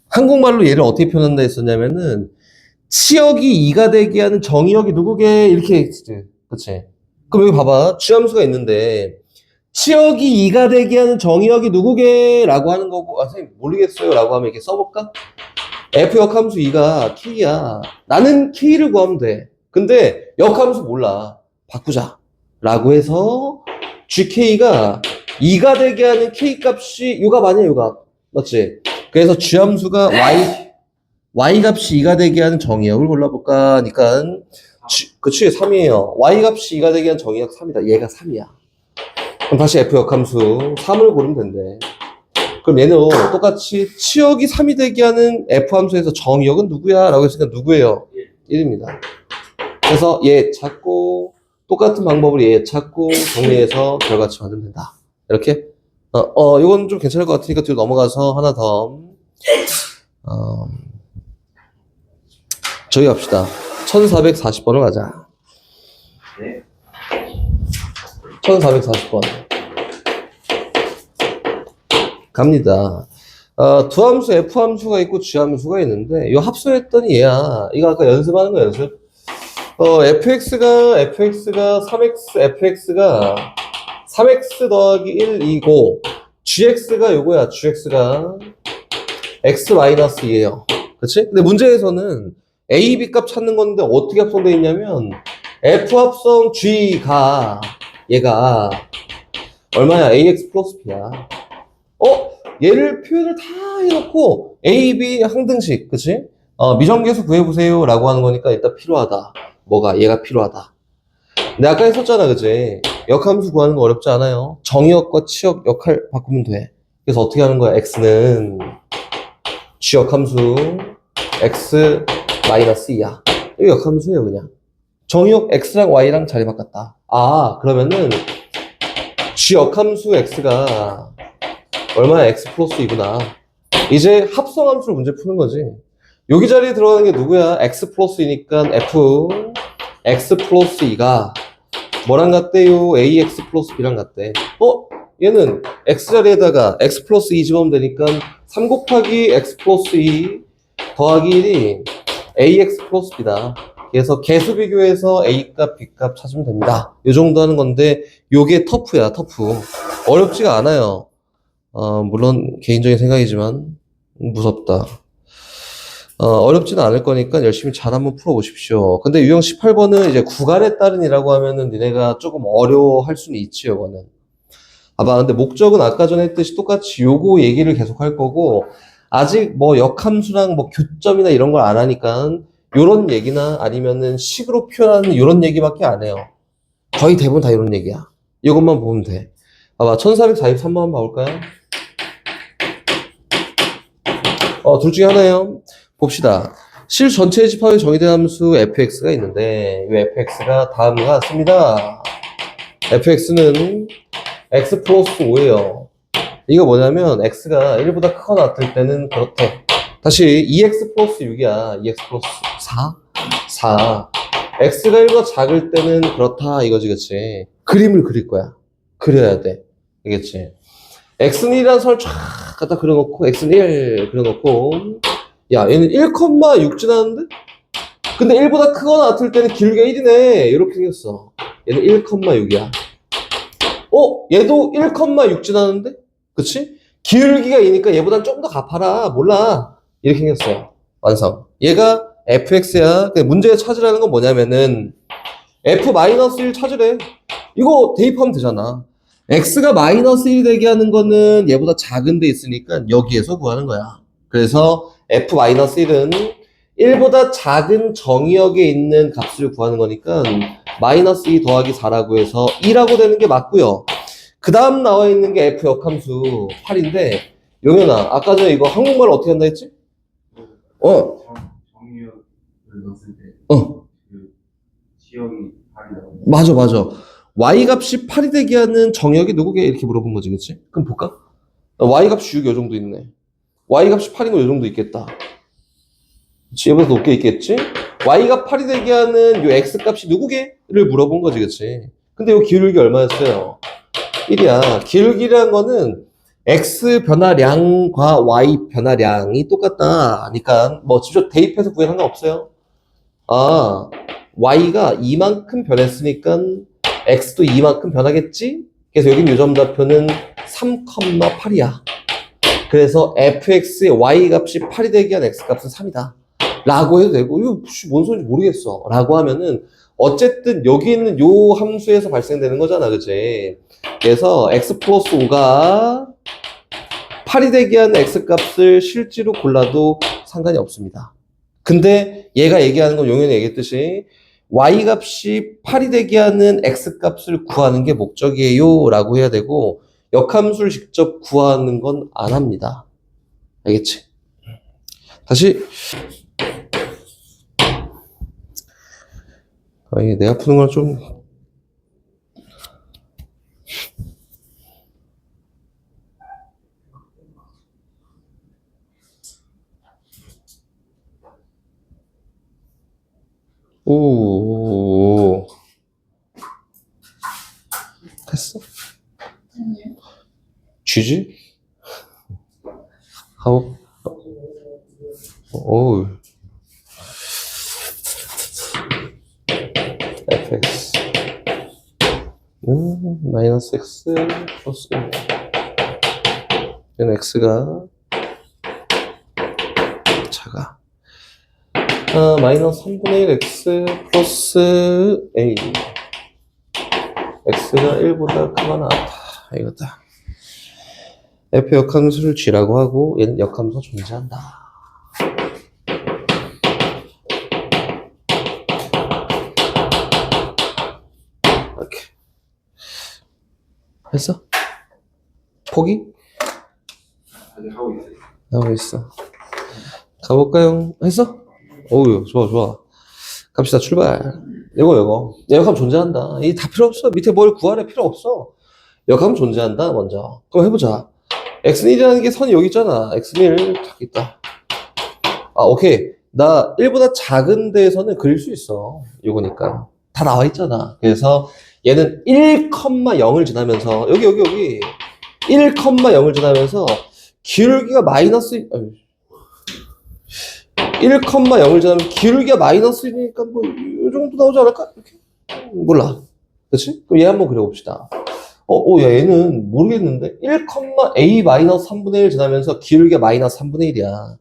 한국말로 얘를 어떻게 표현한다 했었냐면은 치역이 2가 되게 하는 정의역이 누구게 이렇게 했지. 그치? 그럼 여기 봐봐. g함수가 있는데 치역이 2가 되게 하는 정의역이 누구게 라고 하는 거고, 선생님 모르겠어요 라고 하면 이렇게 써볼까? f 역함수 2가 k야. 나는 k를 구하면 돼. 근데 역함수 몰라. 바꾸자 라고 해서 gk가 2가 되게 하는 k 값이 요값 아니야, 요값. 맞지? 그래서 g함수가 y 값이 2가 되게 하는 정의역을 골라볼까 하니까 그치, 3이에요. y 값이 2가 되게 하는 정의역 3이다. 얘가 3이야. 그럼 다시 f 역함수 3을 고르면 된대. 그럼 얘는 똑같이 치역이 3이 되게 하는 f 함수에서 정의역은 누구야? 라고 했으니까 누구예요? 1입니다. 그래서 얘 찾고 똑같은 방법으로 얘 찾고 정리해서 결과치 만들면 된다. 이렇게. 이건 좀 괜찮을 것 같으니까 뒤로 넘어가서 하나 더. 저기 갑시다. 1440번을 가자. 네. 1440번. 갑니다. 두 함수 f 함수가 있고 g 함수가 있는데 이 합성했더니 얘야. 이거 아까 연습하는 거 연습. fx가 3x, fx가 3x 더하기 1이고 gx가 요거야. gx가 x-2예요. 그치? 근데 문제에서는 a, b 값 찾는 건데 어떻게 합성되어 있냐면 f 합성 g가 얘가 얼마야? ax 플러스 b야. 얘를 표현을 다 해놓고 a, b 항등식, 그치? 미정계수 구해보세요 라고 하는 거니까 일단 필요하다. 뭐가? 얘가 필요하다. 근데 아까 했었잖아, 그치? 역함수 구하는 거 어렵지 않아요. 정의역과 치역 역할 바꾸면 돼. 그래서 어떻게 하는 거야? x는 g 역함수 x-2야. 이거 역함수예요, 그냥. 정의역 x랑 y랑 자리 바꿨다. 그러면은 g 역함수 x가 얼마야? x 플러스 2구나. 이제 합성함수를 문제 푸는 거지. 여기 자리에 들어가는 게 누구야? x 플러스 2니까 f x 플러스 2가 뭐랑 같대요? ax 플러스 b랑 같대. 얘는 x 자리에다가 x 플러스 2 집어넣으면 되니까 3 곱하기 x 플러스 2 더하기 1이 ax 플러스 b다. 그래서 개수 비교해서 a값, b값 찾으면 됩니다. 이 정도 하는 건데 요게 터프야, 터프. 어렵지가 않아요. 물론 개인적인 생각이지만 무섭다. 어렵지는 않을 거니까 열심히 잘 한번 풀어보십시오. 근데 유형 18번은 이제 구간에 따른이라고 하면은 니네가 조금 어려워할 수는 있지, 요거는. 봐봐. 근데 목적은 아까 전에 했듯이 똑같이 요거 얘기를 계속 할 거고, 아직 뭐 역함수랑 뭐 교점이나 이런 걸 안 하니까, 요런 얘기나 아니면은 식으로 표현하는 요런 얘기밖에 안 해요. 거의 대부분 다 이런 얘기야. 이것만 보면 돼. 봐봐. 1443번 한번 봐볼까요? 둘 중에 하나예요. 봅시다. 실 전체의 집합에 정의된 함수 fx가 있는데, 이 fx가 다음과 같습니다. fx는 x 플러스 5예요. 이거 뭐냐면 x가 1보다 크거나 같을 때는 그렇대. 다시 2x 플러스 6이야. 2x 플러스 4? 4. x가 1보다 작을 때는 그렇다 이거지, 그치? 그림을 그릴 거야. 그려야 돼. 알겠지? x는 1이라는 선을 쫙 갖다 그려놓고 x는 1 그려놓고, 야 얘는 1,6 지나는데? 근데 1보다 크거나 같을 때는 기울기가 1이네. 이렇게 생겼어. 얘는 1,6이야. 얘도 1,6 지나는데? 그치? 기울기가 2니까 얘보단 좀 더 가파라. 몰라. 이렇게 생겼어요. 완성. 얘가 fx야. 문제에 찾으라는 건 뭐냐면은 f-1 찾으래. 이거 대입하면 되잖아. x가 -1 되게 하는 거는 얘보다 작은 데 있으니까 여기에서 구하는 거야. 그래서 f-1은 1보다 작은 정의역에 있는 값을 구하는 거니까 -2 더하기 4라고 해서 2라고 되는 게 맞고요. 그 다음 나와 있는 게 f 역함수 8인데, 용현아, 아까 전에 이거 한국말로 어떻게 한다 했지? 정의역을 넣었을 때 어. 그 지역이 8이라고. 맞아. y 값이 8이 되게 하는 정의역이 누구게? 이렇게 물어본 거지, 그치? 그럼 볼까? y 값이 6이 요 정도 있네. y 값이 8인 거 요 정도 있겠다. 그치? 얘보다 높게 있겠지? y가 8이 되게 하는 요 x 값이 누구게?를 물어본 거지, 그치? 근데 요 기울기 얼마였어요? 1이야. 기울기라는 거는 x 변화량과 y 변화량이 똑같다. 그러니까 뭐 직접 대입해서 구해 상관없어요. y가 이만큼 변했으니까 x도 이만큼 변하겠지? 그래서 여긴 요점좌표는 3,8이야. 그래서 fx의 y 값이 8이 되게 한 x 값은 3이다. 라고 해도 되고, 이거 뭔 소리인지 모르겠어. 라고 하면은, 어쨌든 여기 있는 요 함수에서 발생되는 거잖아, 그치? 그래서 x 플러스 5가 8이 되게 하는 x 값을 실제로 골라도 상관이 없습니다. 근데 얘가 얘기하는 건 용현이 얘기했듯이 y 값이 8이 되게 하는 x 값을 구하는 게 목적이에요 라고 해야 되고, 역함수를 직접 구하는 건 안 합니다. 알겠지? 다시 이게 내가 푸는 건 좀 오 됐어? 쥐지? 하고 오 fx 마이너스 x 플러스 1. 얘는 x가 작아. 마이너스 3분의 1 x 플러스 a. x가 1보다 크거나 같다. 이거다. f 역함수를 g라고 하고 얘는 역함수가 존재한다. 이렇게 했어? 포기? 아직 하고 있어요. 하고 있어. 가볼까요? 했어? 어우, 좋아. 갑시다, 출발. 이거. 역함 존재한다. 이 다 필요 없어. 밑에 뭘 구하래 필요 없어. 역함 존재한다, 먼저. 그럼 해보자. x는 1이라는 게 선이 여기 있잖아. x는 1, 딱 있다. 오케이. 나 1보다 작은 데에서는 그릴 수 있어. 이거니까. 다 나와 있잖아. 그래서 얘는 1,0을 지나면서, 여기. 1,0을 지나면서, 기울기가 마이너스, 1,0을 지나면 기울기가 마이너스니까 뭐 이 정도 나오지 않을까? 이렇게. 몰라. 그치? 그럼 얘 한번 그려봅시다. 야, 얘는 모르겠는데? 1,a-3분의 1 지나면서 기울기가 마이너스 3분의 1이야.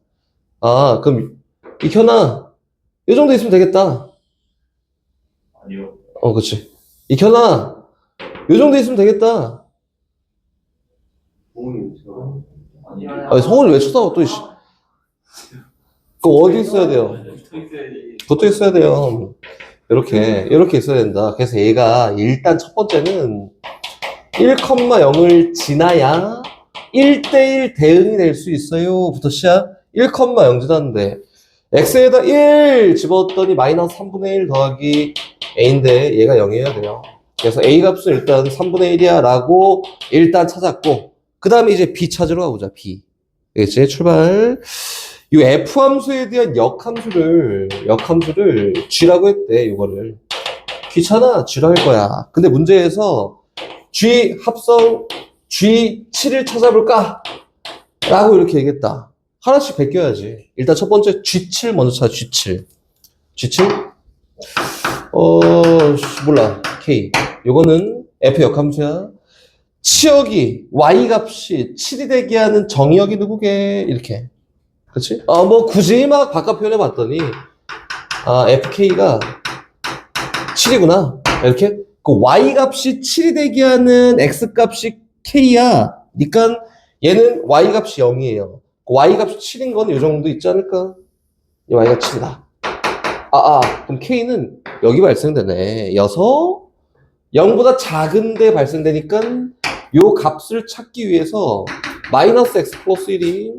아, 그럼, 익현아, 이 정도 있으면 되겠다. 아니요. 그치. 익현아, 이 정도 있으면 되겠다. 부모님 저 아니요. 아니, 성훈이 왜 쳐다봐, 또, 씨. 그거 어디 있어야 돼요? 붙어 있어야지. 붙어 있어야 돼요. 이렇게 있어야 된다. 그래서 얘가 일단 첫 번째는 1,0을 지나야 1대1 대응이 될 수 있어요. 부터 시작. 1,0 지났는데, x에다 1 집어넣었더니 마이너스 3분의 1 더하기 a인데, 얘가 0이어야 돼요. 그래서 a 값은 일단 3분의 1이야 라고 일단 찾았고, 그 다음에 이제 b 찾으러 가보자, b. 알겠지? 출발. 이 f 함수에 대한 역함수를 g라고 했대, 이거를. 귀찮아, g로 할 거야. 근데 문제에서 g 합성 g7을 찾아볼까? 라고 이렇게 얘기했다. 하나씩 베껴야지. 일단 첫 번째 g7 먼저 찾아, g7. g7? 몰라. k. 요거는 f 역함수야. 치역이 y 값이 7이 되게 하는 정의역이 누구게? 이렇게. 그렇지? 뭐 굳이 막 바깥 표현해 봤더니 fk가 7이구나. 이렇게. 그 y 값이 7이 되게 하는 x 값이 k야. 그러니까 얘는 y 값이 0이에요. 그 y 값이 7인 건 이 정도 있지 않을까? 이 y가 7이다. 그럼 k는 여기 발생되네. 여서 0보다 작은데 발생되니까 요 값을 찾기 위해서 마이너스 x 플러스 1이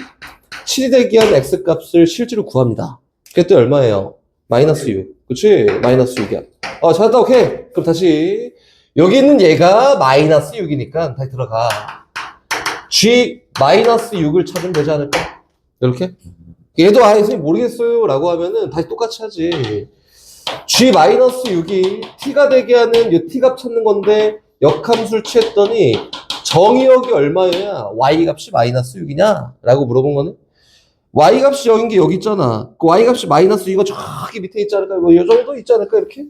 7이 되게 한 x 값을 실제로 구합니다. 그게 또 얼마예요? 마이너스 6. 그치? 마이너스 6이야. 찾았다, 오케이. 그럼 다시. 여기 있는 얘가 마이너스 6이니까 다시 들어가. g 마이너스 6을 찾으면 되지 않을까? 이렇게? 얘도 선생님 모르겠어요 라고 하면은 다시 똑같이 하지. g 마이너스 6이 t가 되게 하는 이 t 값 찾는 건데 역함수를 취했더니 정의역이 얼마여야 y 값이 마이너스 6이냐? 라고 물어본 거네. y 값이 0인 게 여기 있잖아. 그 y 값이 마이너스 6이고 저기 밑에 있지 않을까? 이 정도 있지 않을까? 이렇게?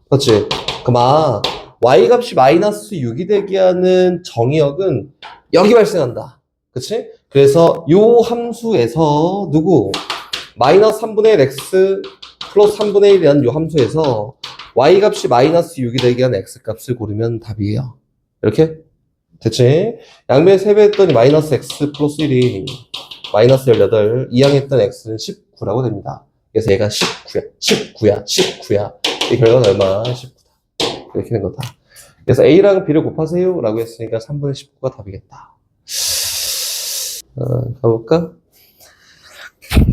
그렇지? 그만 y 값이 마이너스 6이 되게 하는 정의역은 여기 발생한다. 그치? 그래서 요 함수에서 마이너스 3분의 1 x 플러스 3분의 1이라는 요 함수에서 y 값이 마이너스 6이 되게 하는 x 값을 고르면 답이에요. 이렇게? 됐지? 양변에 3배 했더니 마이너스 x 플러스 1이 마이너스 18, 이항했던 x는 19라고 됩니다. 그래서 얘가 19야. 이 결과는 얼마? 19다. 이렇게 된 거다. 그래서 a랑 b를 곱하세요 라고 했으니까 3분의 19가 답이겠다. 가볼까?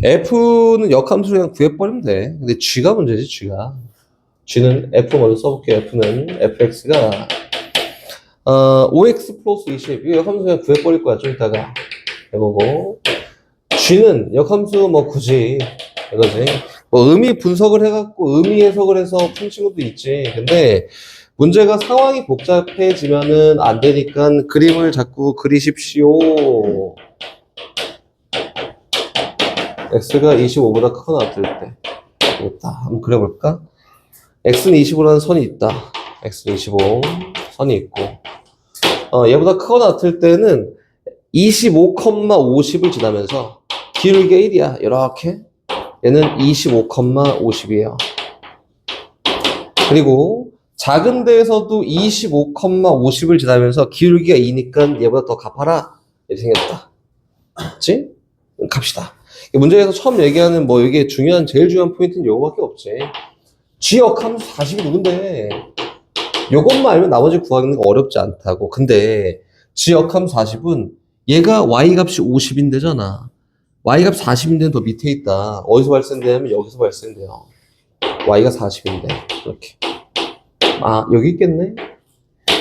f는 역함수로 그냥 구해버리면 돼. 근데 g가 문제지, g는 f 먼저 써볼게요. f는 fx가 5x 플러스 20. 이거 역함수 그냥 구해버릴 거야, 좀 이따가 해보고. g는 역함수 뭐 굳이 이거지. 뭐 의미 분석을 해갖고 의미 해석을 해서 푼 친구도 있지. 근데 문제가 상황이 복잡해지면은 안 되니까 그림을 자꾸 그리십시오. x가 25보다 크거나 같을 때. 됐다. 한번 그려볼까? x는 25라는 선이 있다. x는 25 선이 있고. 얘보다 크거나 같을 때는 25,50을 지나면서 기울기가 1이야. 이렇게. 얘는 25,50이에요. 그리고 작은 데에서도 25,50을 지나면서 기울기가 2니까 얘보다 더 갚아라. 이렇게 생겼다. 그치? 갑시다. 문제에서 처음 얘기하는 이게 제일 중요한 포인트는 요거밖에 없지. g 역함수 40이 누군데? 요것만 알면 나머지 구하는 거 어렵지 않다고. 근데 g 역함수 40은 얘가 y 값이 50인데잖아. y 값 40인데는 더 밑에 있다. 어디서 발생되냐면 여기서 발생돼요. y가 40인데 이렇게. 여기 있겠네?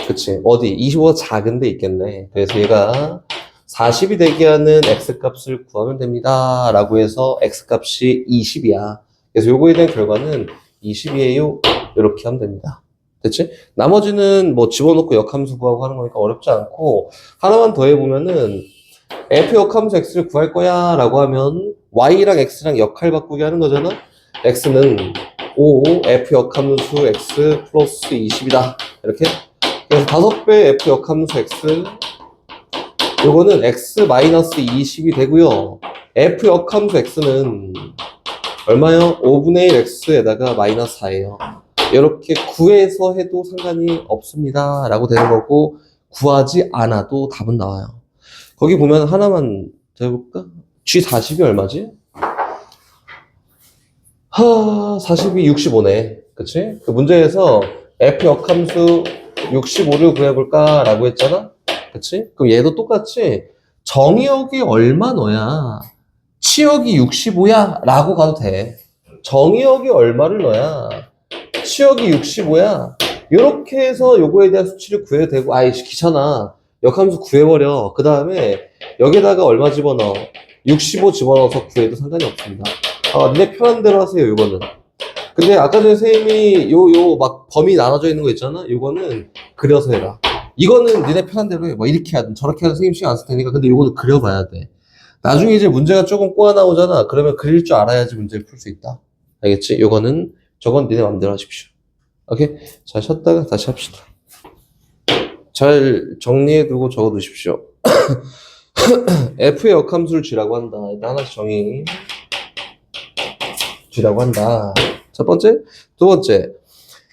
그치. 어디? 25보다 작은 데 있겠네. 그래서 얘가 40이 되게 하는 x값을 구하면 됩니다. 라고 해서 x값이 20이야. 그래서 요거에 대한 결과는 20이에요. 이렇게 하면 됩니다. 됐지? 나머지는 집어넣고 역함수 구하고 하는 거니까 어렵지 않고, 하나만 더 해보면은 f 역함수 x를 구할 거야 라고 하면 y랑 x랑 역할 바꾸기 하는 거잖아. x는 5 f 역함수 x 플러스 20이다. 이렇게. 그래서 그래서 5배 F 역함수 X, 요거는 X-20이 되고요. F 역함수 X는 얼마요? 5분의 1 X에다가 마이너스 4예요. 이렇게 구해서 해도 상관이 없습니다. 라고 되는 거고, 구하지 않아도 답은 나와요. 거기 보면 하나만 더 해볼까? G40이 얼마지? 40이 65네. 그치? 그 문제에서 F 역함수 65를 구해볼까? 라고 했잖아? 그치? 그럼 얘도 똑같이 정의역이 얼마 넣어야 치역이 65야? 라고 가도 돼. 정의역이 얼마를 넣어야 치역이 65야? 이렇게 해서 요거에 대한 수치를 구해도 되고, 아이씨, 귀찮아. 역함수 구해버려. 그 다음에 여기다가 얼마 집어넣어? 65 집어넣어서 구해도 상관이 없습니다. 니네 편한 대로 하세요, 요거는. 근데 아까 전에 선생님이 막 범위 나눠져 있는 거 있잖아? 요거는 그려서 해라. 이거는 니네 편한 대로 해. 뭐 이렇게 하든 저렇게 하든 선생님 시간 안 쓸 테니까. 근데 요거는 그려봐야 돼. 나중에 이제 문제가 조금 꼬아 나오잖아. 그러면 그릴 줄 알아야지 문제를 풀 수 있다. 알겠지? 요거는, 저건 니네 맘대로 하십시오. 오케이? 자, 쉬었다가 다시 합시다. 잘 정리해두고 적어두십시오. F의 역함수를 G라고 한다. 일단 하나씩 정의. G라고 한다. 첫 번째. 두 번째.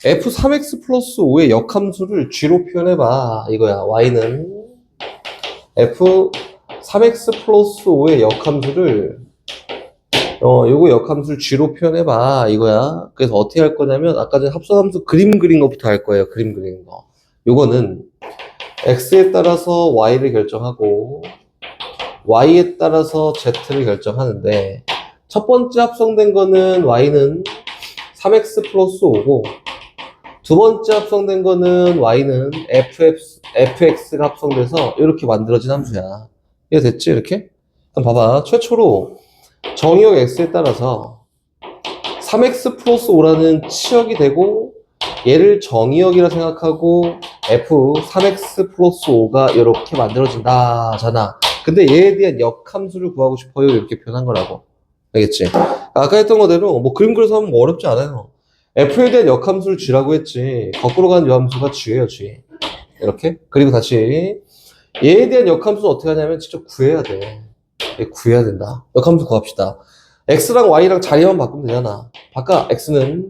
F3X 플러스 5의 역함수를 G로 표현해봐. 이거야. Y는 F3X 플러스 5의 역함수를 요거 역함수를 G로 표현해봐. 이거야. 그래서 어떻게 할 거냐면, 아까 전에 합성함수 그림 그린 것부터 할 거예요. 그림 그리는 거. 요거는 X에 따라서 Y를 결정하고, Y에 따라서 Z를 결정하는데, 첫 번째 합성된 거는 Y는 3X 플러스 5고, 두 번째 합성된 거는 Y는 FX가 합성돼서 이렇게 만들어진 함수야. 이해 됐지? 이렇게? 그럼 봐봐. 최초로 정의역 X에 따라서 3X 플러스 5라는 치역이 되고, 얘를 정의역이라 생각하고 F 3X 플러스 5가 이렇게 만들어진다 잖아. 근데 얘에 대한 역함수를 구하고 싶어요. 이렇게 표현한 거라고. 알겠지? 아까 했던 거대로 뭐 그림 그려서 하면 뭐 어렵지 않아요. F에 대한 역함수를 G라고 했지. 거꾸로 가는 요함수가 G예요, G. 이렇게. 그리고 다시 얘에 대한 역함수는 어떻게 하냐면 직접 구해야 돼. 구해야 된다. 역함수 구합시다. X랑 Y랑 자리만 바꾸면 되잖아. 바꿔. X는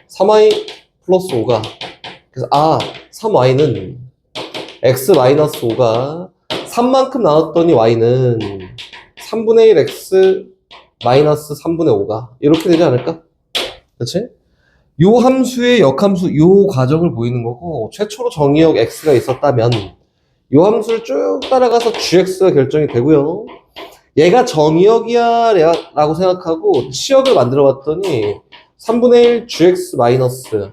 3Y 플러스 5가, 그래서 3Y는 X 마이너스 5가 3만큼 나왔더니 Y는 3분의 1 X 마이너스 3분의 5가 이렇게 되지 않을까? 그치? 요 함수의 역함수 요 과정을 보이는 거고, 최초로 정의역 X가 있었다면 요 함수를 쭉 따라가서 GX가 결정이 되고요. 얘가 정의역이야 라고 생각하고 치역을 만들어 봤더니 3분의 1 GX 마이너스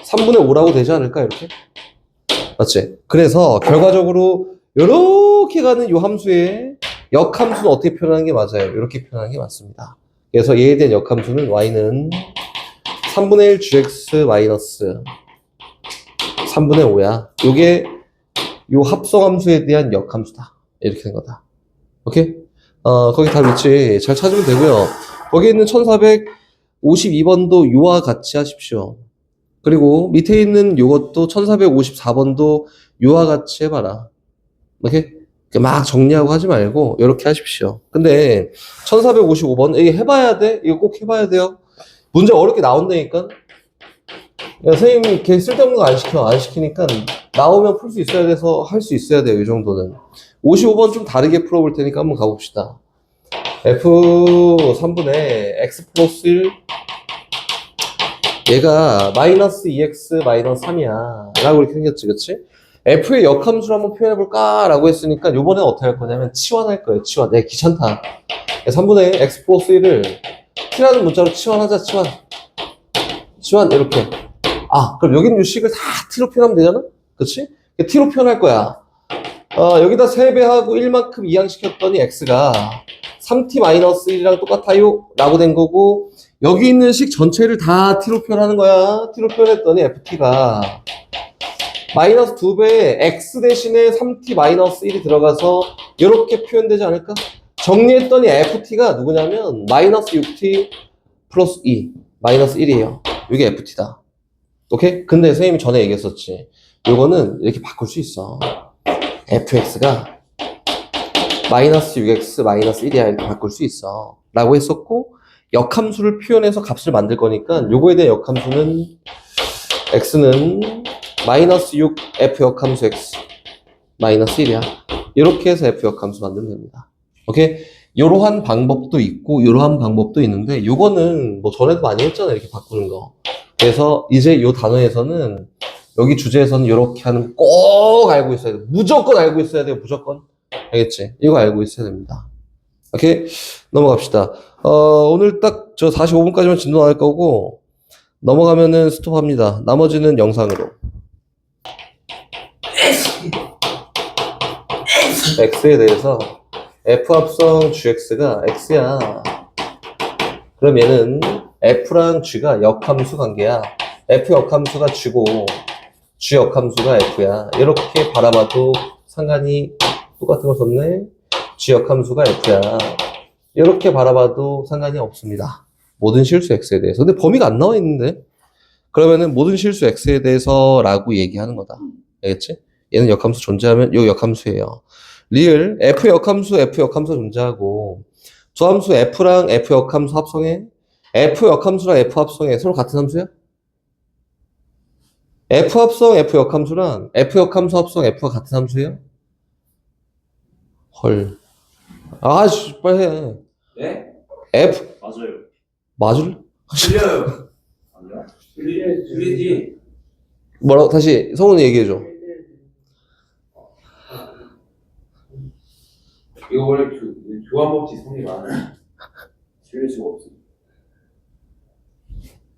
3분의 5라고 되지 않을까? 이렇게? 맞지? 그래서 결과적으로 이렇게 가는 요 함수의 역함수는 어떻게 표현하는 게 맞아요? 이렇게 표현하는 게 맞습니다. 그래서 얘에 대한 역함수는 Y는 3분의 1 GX 마이너스 3분의 5야. 요게 요 합성함수에 대한 역함수다. 이렇게 된 거다. 오케이? 거기 답 있지? 잘 찾으면 되고요. 거기 있는 1452번도 요와 같이 하십시오. 그리고 밑에 있는 요것도 1454번도 요와 같이 해봐라. 오케이? 막 정리하고 하지 말고 이렇게 하십시오. 근데 1455번 이거 해봐야 돼? 이거 꼭 해봐야 돼요. 문제 어렵게 나온다니까. 야, 선생님 걔 쓸데없는 거 안 시켜. 안 시키니까 나오면 풀 수 있어야 돼서 할 수 있어야 돼요. 이 정도는. 55번 좀 다르게 풀어볼 테니까 한번 가봅시다. F 3분의 X 플러스 1, 얘가 마이너스 2X 마이너스 3이야 라고 이렇게 생겼지. 그치? F의 역함수를 한번 표현해볼까 라고 했으니까 요번엔 어떻게 할 거냐면 치환할 거예요. 치환. 네, 귀찮다. 3분의 X 플러스 1을 T라는 문자로 치환하자. 치환 이렇게. 그럼 여기는 요 식을 다 T로 표현하면 되잖아? 그치? T로 표현할 거야. 여기다 3배하고 1만큼 이항시켰더니 X가 3T-1이랑 똑같아요 라고 된 거고, 여기 있는 식 전체를 다 T로 표현하는 거야. T로 표현했더니 FT가 마이너스 2배에 X 대신에 3T-1이 들어가서 이렇게 표현되지 않을까? 정리했더니 FT가 누구냐면 마이너스 6T 플러스 2 마이너스 1이에요. 이게 FT다. 오케이? 근데 선생님이 전에 얘기했었지. 요거는 이렇게 바꿀 수 있어. fx가 마이너스 6x 마이너스 1이야 이렇게 바꿀 수 있어 라고 했었고, 역함수를 표현해서 값을 만들 거니까 요거에 대한 역함수는 x는 마이너스 6 f 역함수 x 마이너스 1이야. 이렇게 해서 f 역함수 만들면 됩니다. 오케이? 이러한 방법도 있고 이러한 방법도 있는데, 요거는 뭐 전에도 많이 했잖아 이렇게 바꾸는 거. 그래서 이제 요 단어에서는, 여기 주제에서는 이렇게 하는 거 꼭 알고 있어야 돼. 무조건 알고 있어야 돼요. 무조건. 알겠지? 이거 알고 있어야 됩니다. 오케이? 넘어갑시다. 오늘 딱 저 45분까지만 진도 나갈 거고, 넘어가면은 스톱합니다. 나머지는 영상으로. x에 대해서 f 합성 gx가 x야. 그럼 얘는 f랑 g가 역함수 관계야. f 역함수가 g고 g 역함수가 f야. 이렇게 바라봐도 상관이, 똑같은 거 썼네. g 역함수가 f야. 이렇게 바라봐도 상관이 없습니다. 모든 실수 x에 대해서. 근데 범위가 안 나와 있는데, 그러면은 모든 실수 x에 대해서 라고 얘기하는 거다. 알겠지? 얘는 역함수 존재하면 요 역함수예요. 리을 f 역함수 존재하고, 두 함수 f랑 f 역함수 합성해. f 역함수랑 f 합성해. 서로 같은 함수야? f 합성 f 역함수랑 f 역함수 합성 f가 같은 함수예요? 헐. 아씨, 빨리 해. 네? f 맞아요. 맞을? 틀려요. 아니야? 틀리지. 뭐라고? 다시 성훈이 얘기해줘. 이거 원래 교환법칙 성립 안 해. 틀릴 수가 없어.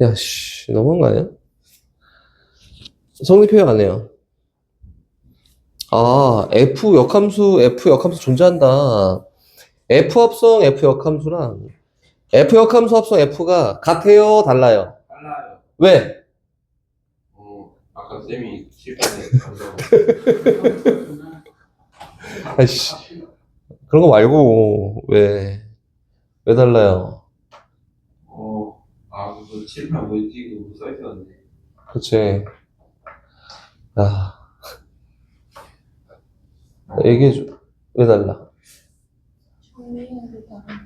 야, 씨, 너무한 거 아니야? 성립 표현 안 해요. 아, f 역함수 존재한다. f 합성 f 역함수랑 f 역함수 합성 f가 같아요, 달라요? 달라요. 왜? 아까 쌤이 실패는 감정. 아이씨, 그런 거 말고 왜 달라요? 그거 칠판 뭐지? 그거 써있었는데. 그치. 야, 얘기해줘. 왜 달라?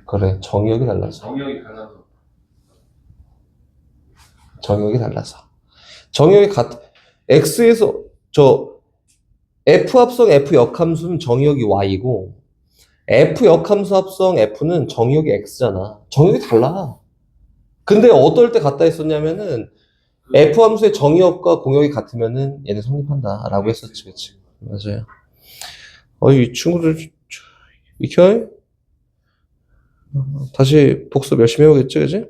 그래, 정의역이 달라서. 정역이 달라서. 정의역이 달라서. x에서, f 합성 f 역함수는 정의역이 y고, f 역함수 합성 f는 정의역이 x잖아. 정의역이 달라. 근데 어떨 때 같다 했었냐면은, f 함수의 정의역과 공역이 같으면은 얘는 성립한다 라고 했었지. 그치? 맞아요. 이 친구들 익혀? 다시 복습 열심히 해오겠지, 그치?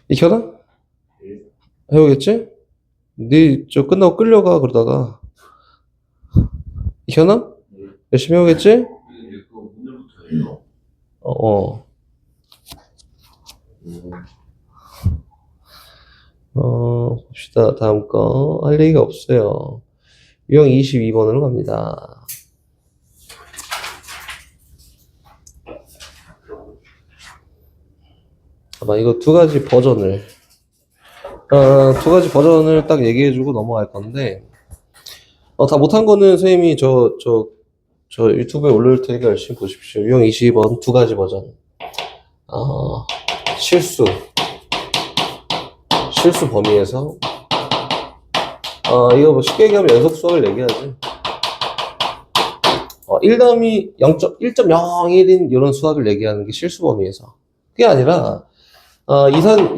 익혀나? 해오겠지? 저 끝나고 끌려가 그러다가 익혀나? 열심히 해오겠지? 그거 오늘부터 해요. 봅시다. 다음 거. 할 얘기가 없어요. 유형 22번으로 갑니다. 아마 이거 두 가지 버전을 딱 얘기해주고 넘어갈 건데, 다 못한 거는 선생님이 저 유튜브에 올릴 테니까 열심히 보십시오. 유형 22번 두 가지 버전. 실수 범위에서, 이거 뭐 쉽게 얘기하면 연속 수학을 얘기하지. 1.01인 이런 수학을 얘기하는 게 실수 범위에서. 그게 아니라, 이산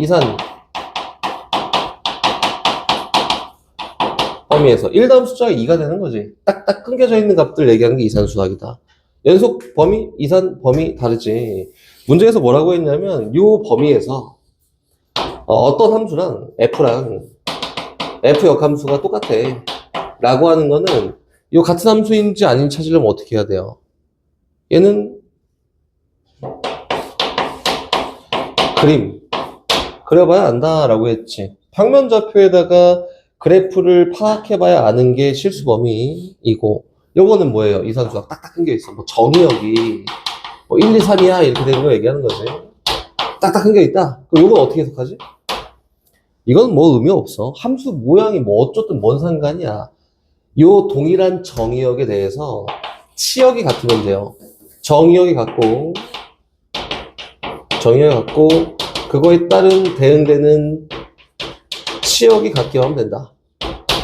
범위에서 1다음 숫자가 2가 되는 거지. 딱딱 끊겨져 있는 값들 얘기하는 게 이산 수학이다. 연속 범위, 이산 범위 다르지. 문제에서 뭐라고 했냐면, 요 범위에서 어떤 함수랑 f 역함수가 똑같아 라고 하는 거는, 요 같은 함수인지 아닌지 찾으려면 어떻게 해야 돼요? 얘는 그림 그려봐야 안다 라고 했지. 평면좌표에다가 그래프를 파악해봐야 아는 게 실수 범위이고, 요거는 뭐예요? 이산수학 딱딱 끊겨있어. 뭐 정의역이 뭐 1, 2, 3이야 이렇게 되는 거 얘기하는 거지. 딱딱 끊겨있다. 그럼 요건 어떻게 해석하지? 이건 뭐 의미 없어. 함수 모양이 뭐 어쨌든 뭔 상관이야. 요 동일한 정의역에 대해서 치역이 같으면 돼요. 정의역이 같고 그거에 따른 대응되는 치역이 같게 하면 된다.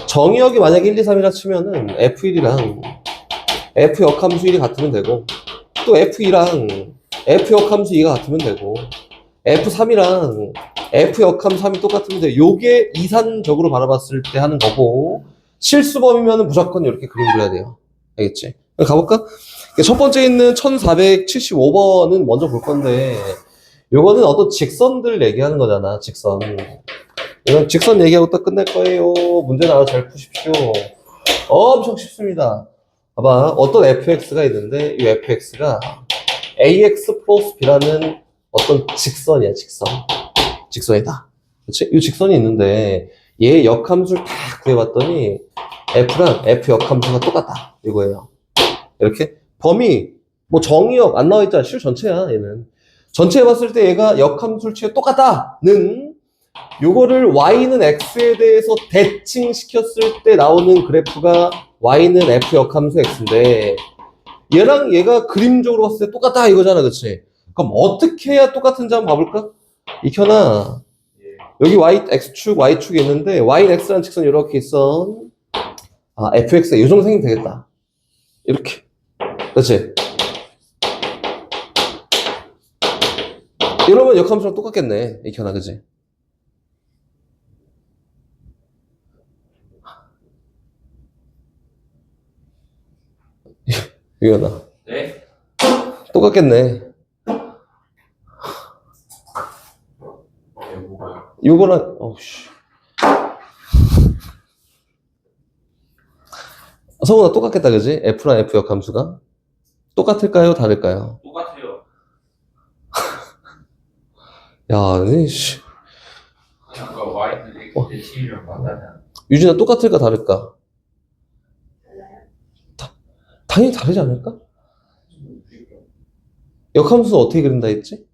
정의역이 만약에 1, 2, 3이라 치면은 F1이랑 F 역함수 1이 같으면 되고 또 F2랑 F 역함수 2가 같으면 되고 F3이랑 F 역함 3이 똑같으면 돼. 요게 이산적으로 바라봤을 때 하는 거고 실수범이면 무조건 이렇게 그림 그려야 돼요. 알겠지? 그럼 가볼까? 첫 번째 있는 1475번은 먼저 볼 건데 요거는 어떤 직선들 얘기하는 거잖아. 직선. 이건 직선 얘기하고 딱 끝낼 거예요. 문제 나와 잘 푸십시오. 엄청 쉽습니다. 봐봐. 어떤 fx가 있는데 이 fx가 ax 플러스 b라는 어떤 직선이야. 직선이다. 그치? 이 직선이 있는데 얘 역함수를 다 구해봤더니 f랑 f 역함수가 똑같다. 이거예요. 이렇게 범위 뭐 정의역 안 나와 있잖아. 실 전체야. 얘는 전체 해봤을 때 얘가 역함수를 취해 똑같다는 요거를 y는 x에 대해서 대칭시켰을 때 나오는 그래프가 y는 f 역함수 x인데 얘랑 얘가 그림적으로 봤을 때 똑같다 이거잖아. 그치? 그럼 어떻게 해야 똑같은지 한번 봐볼까? 익혀놔. 여기 x축 y축이 있는데 y는 x라는 직선이 이렇게 있어. 아 fx가 이 정도 생기면 되겠다. 이렇게. 그치? 이러면 역함수랑 똑같겠네. 익혀놔. 그치? 유연아. 네? 똑같겠네. 뭐가요? 요거랑, 어우씨. 성훈아 똑같겠다, 그지? F랑 F 역함수가? 똑같을까요? 다를까요? 똑같아요. 야, 씨. 아까 Y는 X이랑 맞잖아. 유진아 똑같을까, 다를까? 당연히 다르지 않을까? 역함수 어떻게 그린다 했지?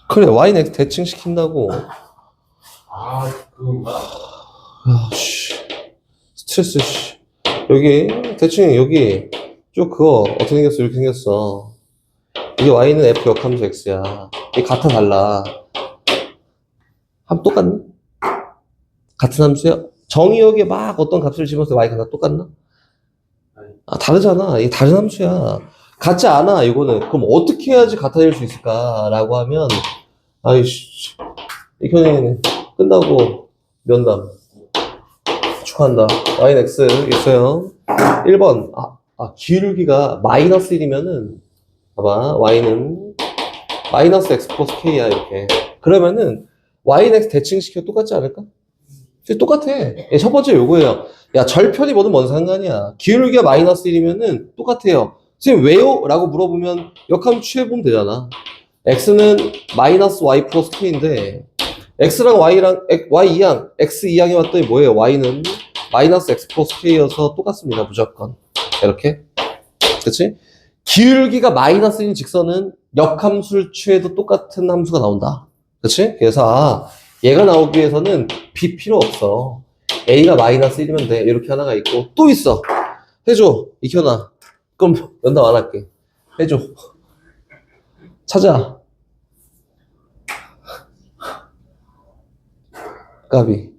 그래, Y는 X 대칭시킨다고. 그건가? 아, 씨. 스트레스, 씨. 여기, 대충 여기, 쭉 그거, 어떻게 생겼어? 이렇게 생겼어. 이게 Y는 F 역함수 X야. 이게 같아, 달라. 함 똑같니? 같은 함수야? 정의역에 막 어떤 값을 집어서 Y가 다 똑같나? 아, 다르잖아. 이게 다른 함수야. 같지 않아, 이거는. 그럼 어떻게 해야지 같아질 수 있을까라고 하면, 아이씨, 이편이 끝나고 면담. 축하한다. Y는 X 있어요. 1번. 기울기가 마이너스 1이면은, 봐봐. Y는 마이너스 X 플러스 K야, 이렇게. 그러면은, Y는 X 대칭시켜 똑같지 않을까? 똑같아. 첫 번째 요거예요. 야, 절편이 뭐든 뭔 상관이야. 기울기가 마이너스 1이면은 똑같아요. 선생님, 왜요? 라고 물어보면 역함 취해보면 되잖아. X는 마이너스 Y 플러스 K인데, X랑 Y 2항, X 2항에 왔더니 뭐예요? Y는 마이너스 X 플러스 K여서 똑같습니다. 무조건. 이렇게. 그치? 기울기가 마이너스인 직선은 역함수를 취해도 똑같은 함수가 나온다. 그치? 그래서, 얘가 나오기 위해서는 B 필요 없어. A가 마이너스 1이면 돼. 이렇게 하나가 있고, 또 있어. 해줘. 익혀놔. 그럼 연답 안 할게. 해줘. 찾아. 까비.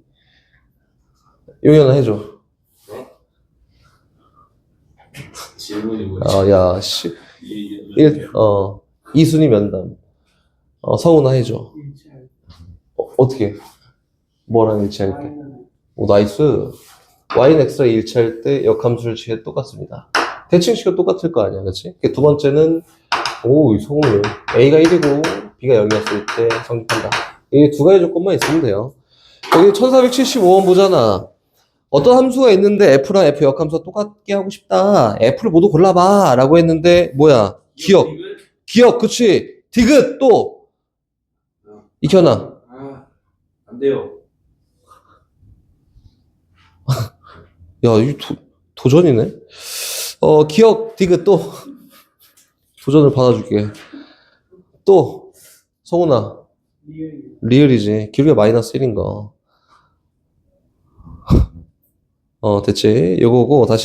용연아 해줘. 질문이 뭐지? 야, 이순이 면담. 성훈아 해줘. 어떻게? 뭐랑 일치할 때? 오, 나이스. Y는 X랑 일치할 때 역함수를 취해 똑같습니다. 대칭식은 똑같을 거 아니야, 그치? 두 번째는, 이 성훈이. A가 1이고, B가 0이었을 때 성립한다. 이 두 가지 조건만 있으면 돼요. 여기 1475원 보잖아. 어떤 함수가 있는데 F랑 F 역함수가 똑같게 하고 싶다. F를 모두 골라봐. 라고 했는데, 뭐야? 기억, 그치? 디귿, 또! 익혀놔. 안 돼요. 야, 이 도전이네? 기억, 디귿, 또. 도전을 받아줄게. 또, 성훈아. 리을이지. 기울기가 마이너스 1인 거. 됐지. 요거고, 다시